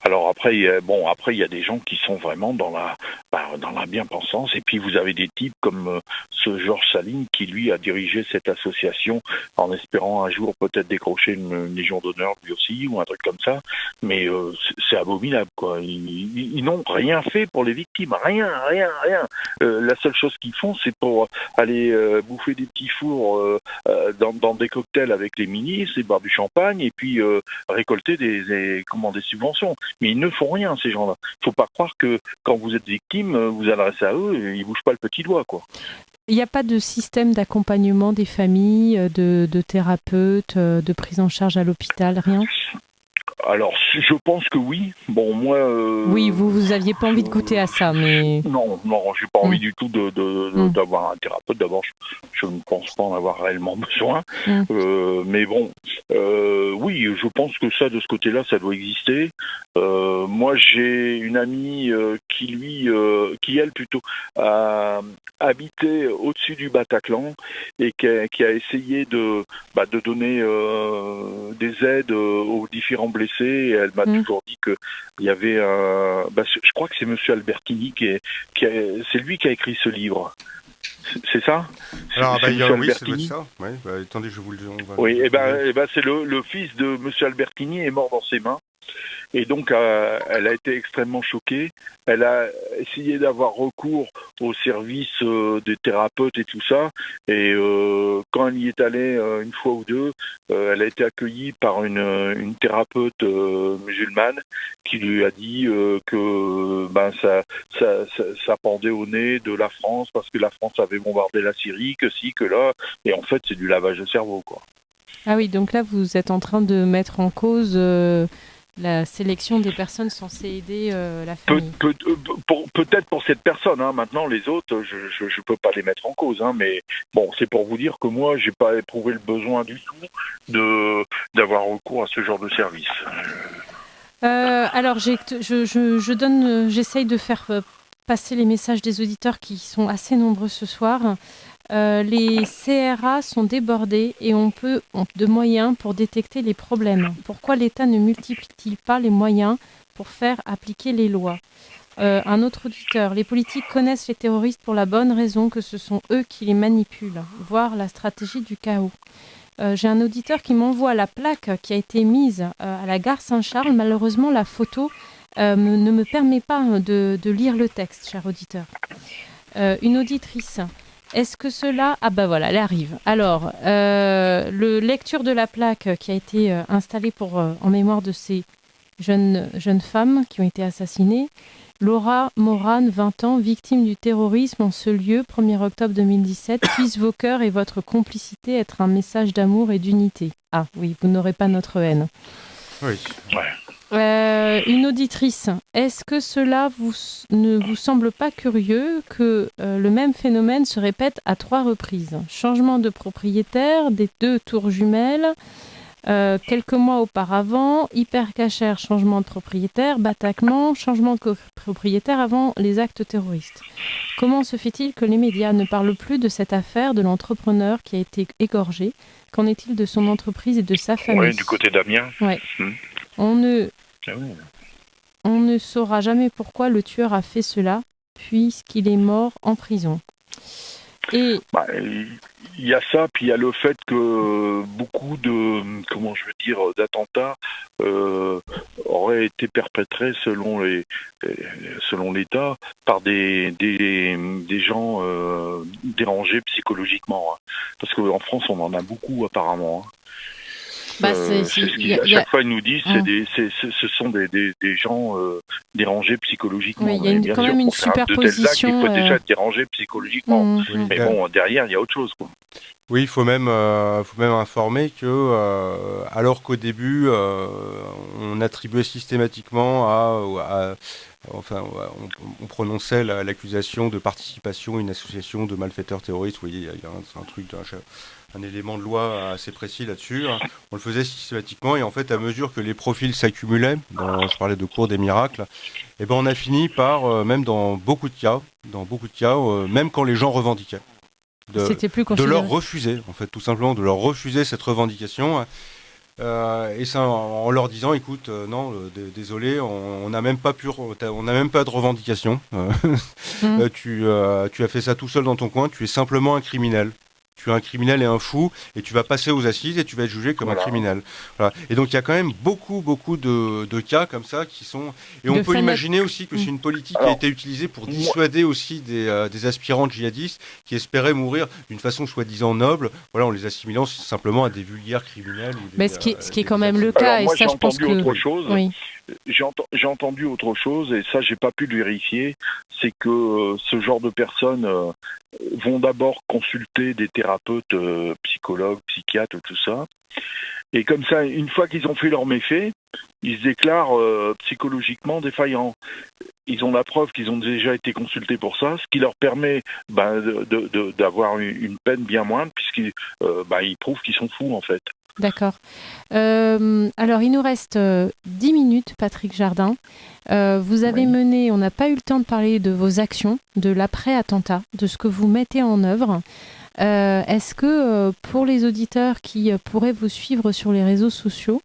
Alors après, il y a des gens qui sont vraiment dans la bien-pensance. Et puis vous avez des types comme ce Georges Saline qui lui a dirigé cette association en espérant un jour peut-être décrocher une Légion d'honneur lui aussi ou un truc comme ça. Mais c'est abominable quoi. Ils n'ont rien fait pour les victimes, rien. La seule chose qu'ils font, c'est pour aller bouffer des petits fours dans des cocktails avec les ministres, et boire du champagne et puis récolter des subventions. Mais ils ne font rien, ces gens-là. Il ne faut pas croire que quand vous êtes victime, vous adressez à eux et ils ne bougent pas le petit doigt, quoi. Il n'y a pas de système d'accompagnement des familles, de thérapeutes, de prise en charge à l'hôpital, rien ? Alors, je pense que oui. Bon, moi... oui, vous aviez pas envie de goûter à ça, mais... Non, j'ai pas envie du tout d'avoir un thérapeute. D'abord, je ne pense pas en avoir réellement besoin. Mais bon, oui, je pense que ça, de ce côté-là, ça doit exister. Moi, j'ai une amie qui elle, plutôt, a habité au-dessus du Bataclan et qui a essayé de donner des aides aux différents blessés. Et elle m'a toujours dit que il y avait je crois que c'est Monsieur Albertini c'est lui qui a écrit ce livre. C'est ça ? Alors, oui, c'est ça. Ouais, attendez, je vous le dis. Oui, c'est le fils de Monsieur Albertini est mort dans ses mains. Et donc, elle a été extrêmement choquée. Elle a essayé d'avoir recours au service des thérapeutes et tout ça. Et quand elle y est allée une fois ou deux, elle a été accueillie par une thérapeute musulmane qui lui a dit que ça pendait au nez de la France parce que la France avait bombardé la Syrie, que ci, que là. Et en fait, c'est du lavage de cerveau, quoi. Ah oui, donc là, vous êtes en train de mettre en cause... la sélection des personnes censées aider la famille. Peut-être pour cette personne. Hein. Maintenant, les autres, je peux pas les mettre en cause. Hein, mais bon, c'est pour vous dire que moi, j'ai pas éprouvé le besoin du tout d'avoir recours à ce genre de service. Alors, j'essaye de faire passer les messages des auditeurs qui sont assez nombreux ce soir. Les CRA sont débordés et on peu de moyens pour détecter les problèmes. Pourquoi l'État ne multiplie-t-il pas les moyens pour faire appliquer les lois ? Un autre auditeur, les politiques connaissent les terroristes pour la bonne raison que ce sont eux qui les manipulent, voire la stratégie du chaos. J'ai un auditeur qui m'envoie la plaque qui a été mise à la gare Saint-Charles. Malheureusement, la photo ne me permet pas de lire le texte, cher auditeur. Une auditrice... Est-ce que cela... Ah bah voilà, elle arrive. Alors, lecture de la plaque qui a été installée en mémoire de ces jeunes femmes qui ont été assassinées. Laura Morane, 20 ans, victime du terrorisme en ce lieu, 1er octobre 2017. Puisse vos cœurs et votre complicité être un message d'amour et d'unité. Ah oui, vous n'aurez pas notre haine. Oui. Ouais. Une auditrice, est-ce que cela ne vous semble pas curieux que le même phénomène se répète à 3 reprises ? Changement de propriétaire des 2 tours jumelles, quelques mois auparavant, Hypercacher, changement de propriétaire, Bataclan, changement de propriétaire avant les actes terroristes. Comment se fait-il que les médias ne parlent plus de cette affaire de l'entrepreneur qui a été égorgé ? Qu'en est-il de son entreprise et de sa famille ? Oui, du côté d'Amiens. Ouais. On ne saura jamais pourquoi le tueur a fait cela, puisqu'il est mort en prison. Et il y a ça, puis il y a le fait que beaucoup d'attentats auraient été perpétrés selon l'État par des gens dérangés psychologiquement. Hein. Parce qu'en France, on en a beaucoup apparemment. Hein. À chaque fois, ils nous disent ce sont des gens dérangés psychologiquement. Oui, il y a quand même une superposition. Il faut déjà être dérangé psychologiquement. Mais bon, derrière, il y a autre chose. Quoi. Oui, il faut même informer que, alors qu'au début, on attribuait systématiquement on prononçait l'accusation de participation à une association de malfaiteurs terroristes. Vous voyez, il y a un truc un élément de loi assez précis là-dessus. On le faisait systématiquement et en fait, à mesure que les profils s'accumulaient, je parlais de cours des miracles, et ben on a fini par, même dans beaucoup de cas, même quand les gens revendiquaient, de leur refuser, en fait, tout simplement, de leur refuser cette revendication. Et ça en leur disant, écoute, non, désolé, on n'a même pas de revendication. Tu as fait ça tout seul dans ton coin, tu es simplement un criminel. Tu es un criminel et un fou, et tu vas passer aux assises et tu vas être jugé comme un criminel. Voilà. Et donc il y a quand même beaucoup de cas comme ça qui sont... Et on peut imaginer aussi que c'est une politique qui a été utilisée pour dissuader aussi des aspirants djihadistes qui espéraient mourir d'une façon soi-disant noble, voilà, en les assimilant simplement à des vulgaires criminels. Mais ce qui est quand même le cas, moi, et ça je pense que... Autre chose. Oui. J'ai entendu autre chose, et ça j'ai pas pu le vérifier, c'est que ce genre de personnes vont d'abord consulter des thérapeutes, psychologues, psychiatres, tout ça, et comme ça, une fois qu'ils ont fait leur méfait, ils se déclarent psychologiquement défaillants. Ils ont la preuve qu'ils ont déjà été consultés pour ça, ce qui leur permet d'avoir une peine bien moindre, puisqu'ils ils prouvent qu'ils sont fous en fait. D'accord. Alors, il nous reste 10 minutes, Patrick Jardin. Vous avez mené, on n'a pas eu le temps de parler de vos actions, de l'après-attentat, de ce que vous mettez en œuvre. Est-ce que pour les auditeurs qui pourraient vous suivre sur les réseaux sociaux,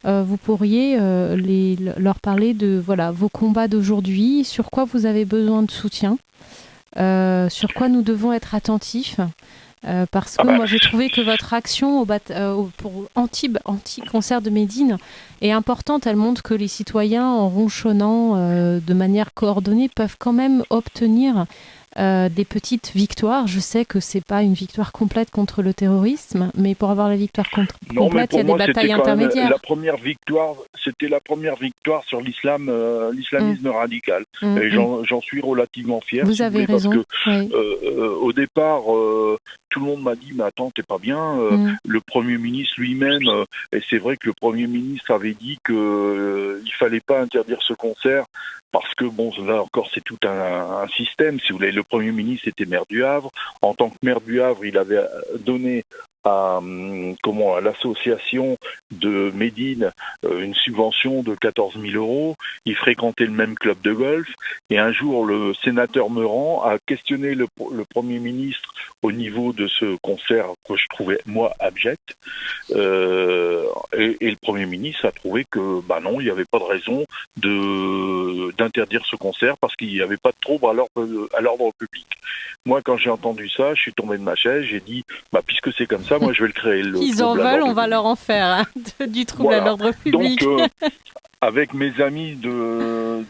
vous pourriez leur parler de vos combats d'aujourd'hui, sur quoi vous avez besoin de soutien, sur quoi nous devons être attentifs? Parce que moi j'ai trouvé que votre action pour anti-concert de Médine est importante. Elle montre que les citoyens, en ronchonnant de manière coordonnée, peuvent quand même obtenir des petites victoires. Je sais que c'est pas une victoire complète contre le terrorisme, mais pour avoir la victoire complète, il y a des batailles intermédiaires. C'était la première victoire sur l'islamisme radical. Et j'en suis relativement fier. Vous avez raison. Parce que, au départ, tout le monde m'a dit, mais attends, t'es pas bien. Le Premier ministre lui-même, et c'est vrai que le Premier ministre avait dit qu'il fallait pas interdire ce concert, parce que, bon, là encore, c'est tout un système. Si vous voulez, le Premier ministre était maire du Havre. En tant que maire du Havre, il avait donné à l'association de Médine une subvention de 14 000 €. Il fréquentait le même club de golf. Et un jour, le sénateur Meurant a questionné le Premier ministre au niveau de ce concert que je trouvais, moi, abject. Et le Premier ministre a trouvé que, non, il n'y avait pas de raison d'interdire ce concert parce qu'il n'y avait pas de trouble à l'ordre public. Moi, quand j'ai entendu ça, je suis tombé de ma chaise, j'ai dit, puisque c'est comme ça, moi je vais le créer. Ils en veulent, on va leur en faire du trouble à l'ordre public. Donc, avec mes amis de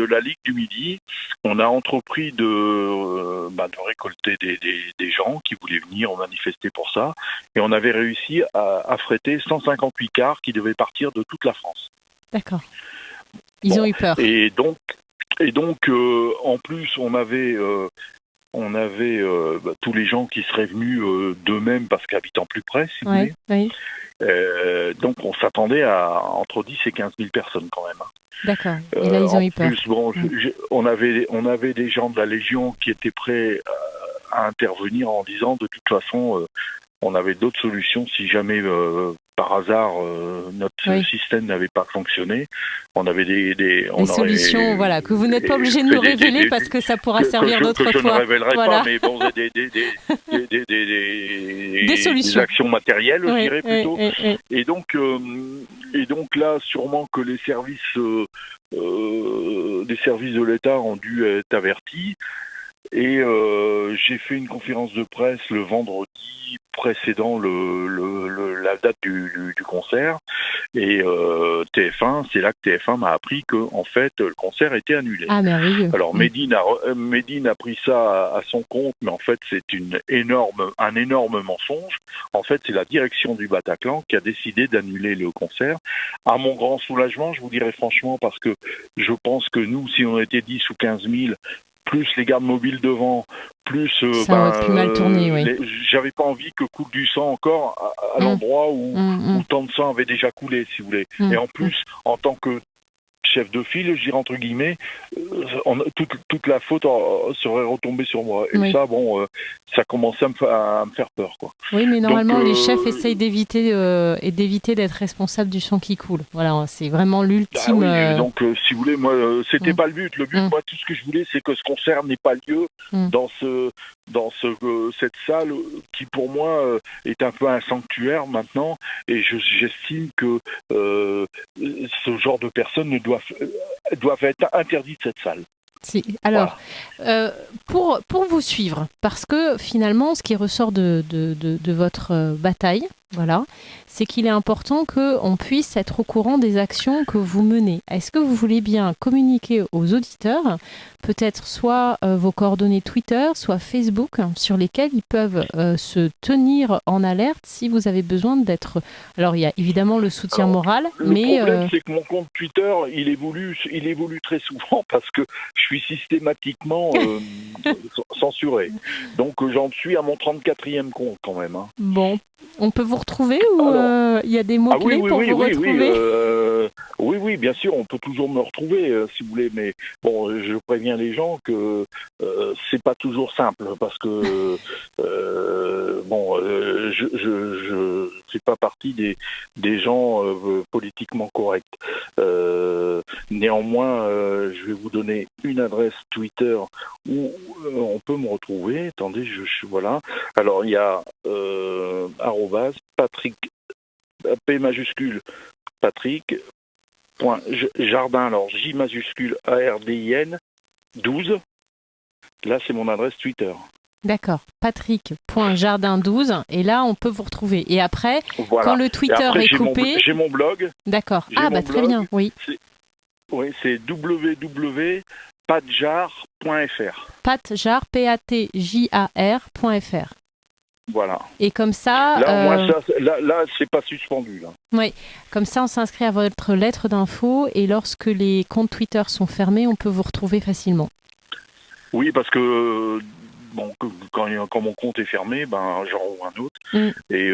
la Ligue du Midi, on a entrepris de récolter des gens qui voulaient venir manifester pour ça, et on avait réussi à affréter 158 cars qui devaient partir de toute la France. D'accord. Ils ont eu peur. Et donc, en plus, on avait tous les gens qui seraient venus d'eux-mêmes parce qu'habitant plus près, si vous voulez. Oui. Donc on s'attendait à entre 10 et 15 000 personnes quand même. D'accord. Et là, ils ont eu peur. Plus, on avait des gens de la Légion qui étaient prêts à intervenir en disant de toute façon, on avait d'autres solutions si jamais par hasard notre système n'avait pas fonctionné. On avait des solutions, que vous n'êtes pas obligé de nous révéler parce que ça pourra servir d'autres fois. Je ne révélerai pas, mais bon, des solutions, des actions matérielles, je dirais plutôt. Et donc là, sûrement que les services de l'État ont dû être avertis. Et j'ai fait une conférence de presse le vendredi précédent la date du concert, et TF1, c'est là que TF1 m'a appris que en fait le concert était annulé. Ah, merveilleux. Alors Médine a pris ça à son compte, mais en fait c'est un énorme mensonge. En fait, c'est la direction du Bataclan qui a décidé d'annuler le concert. À mon grand soulagement, je vous dirais franchement, parce que je pense que nous, si on était 10 ou 15 000, plus les gardes mobiles devant, plus ça aurait pu mal tourner, oui. J'avais pas envie que coule du sang encore à l'endroit où tant de sang avait déjà coulé, si vous voulez. Et en plus, en tant que chef de file, je dirais entre guillemets, toute la faute serait retombée sur moi. Et ça, bon, ça commençait à me faire peur, quoi. Oui, mais normalement, les chefs essayent d'éviter d'être responsables du sang qui coule. Voilà, c'est vraiment l'ultime... donc, si vous voulez, moi, c'était pas le but. Le but, moi, tout ce que je voulais, c'est que ce concert n'ait pas lieu dans cette salle qui, pour moi, est un peu un sanctuaire maintenant. Et j'estime que ce genre de personnes doivent être interdites de cette salle. Alors, pour vous suivre, parce que finalement, ce qui ressort de votre bataille, voilà, c'est qu'il est important qu'on puisse être au courant des actions que vous menez. Est-ce que vous voulez bien communiquer aux auditeurs, peut-être soit vos coordonnées Twitter, soit Facebook, sur lesquelles ils peuvent se tenir en alerte si vous avez besoin d'être... Alors, il y a évidemment le soutien moral, mais... Le problème, c'est que mon compte Twitter, il évolue très souvent parce que je suis systématiquement censuré. Donc, j'en suis à mon 34e compte quand même. Hein. Bon, on peut vous retrouver ou il y a des mots-clés pour vous retrouver oui, bien sûr, on peut toujours me retrouver si vous voulez, mais bon, je préviens les gens que c'est pas toujours simple parce que je fais pas partie des gens politiquement corrects. Néanmoins, je vais vous donner une adresse Twitter où on peut me retrouver. Attendez, voilà. Alors il y a @Patrick P majuscule Patrick .Jardin, alors J majuscule ARDIN 12. Là, c'est mon adresse Twitter. D'accord, patrick.jardin12, et là, on peut vous retrouver. Et après, quand le Twitter est coupé... J'ai mon blog. D'accord, très bien, oui. C'est www.patjar.fr. Patjar, Patjar.fr. Voilà. Et comme ça... Là, c'est pas suspendu. Là. Oui, comme ça, on s'inscrit à votre lettre d'info, et lorsque les comptes Twitter sont fermés, on peut vous retrouver facilement. Oui, parce que quand mon compte est fermé, j'en rouvre un autre. Et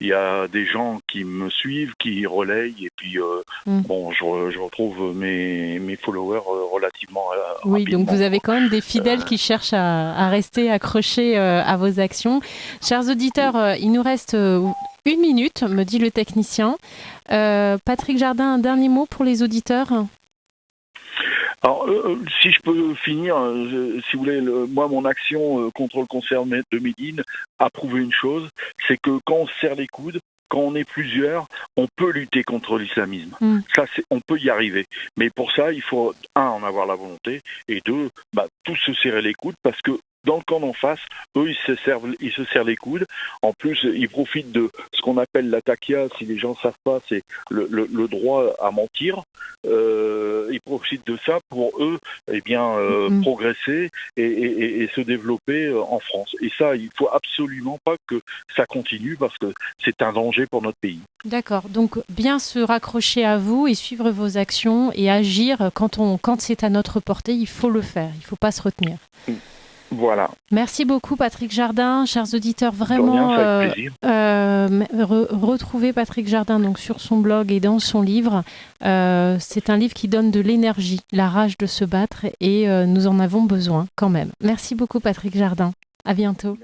il y a des gens qui me suivent, qui relayent, et puis je retrouve mes followers relativement oui, rapidement. Donc vous avez quand même des fidèles qui cherchent à rester accrochés à vos actions. Chers auditeurs, il nous reste 1 minute, me dit le technicien. Patrick Jardin, un dernier mot pour les auditeurs ? Alors, si je peux finir, si vous voulez, moi, mon action contre le cancer de Médine a prouvé une chose, c'est que quand on se serre les coudes, quand on est plusieurs, on peut lutter contre l'islamisme. Ça, on peut y arriver. Mais pour ça, il faut, en avoir la volonté, et 2, tous se serrer les coudes, parce que dans le camp d'en face, eux, ils se serrent les coudes. En plus, ils profitent de ce qu'on appelle la taqia. Si les gens ne savent pas, c'est le droit à mentir. Ils profitent de ça pour eux, progresser et se développer en France. Et ça, il faut absolument pas que ça continue parce que c'est un danger pour notre pays. D'accord. Donc, bien se raccrocher à vous et suivre vos actions et agir quand c'est à notre portée, il faut le faire. Il ne faut pas se retenir. Voilà. Merci beaucoup Patrick Jardin, chers auditeurs, vraiment retrouvez Patrick Jardin donc sur son blog et dans son livre. C'est un livre qui donne de l'énergie, la rage de se battre et nous en avons besoin quand même. Merci beaucoup Patrick Jardin. À bientôt.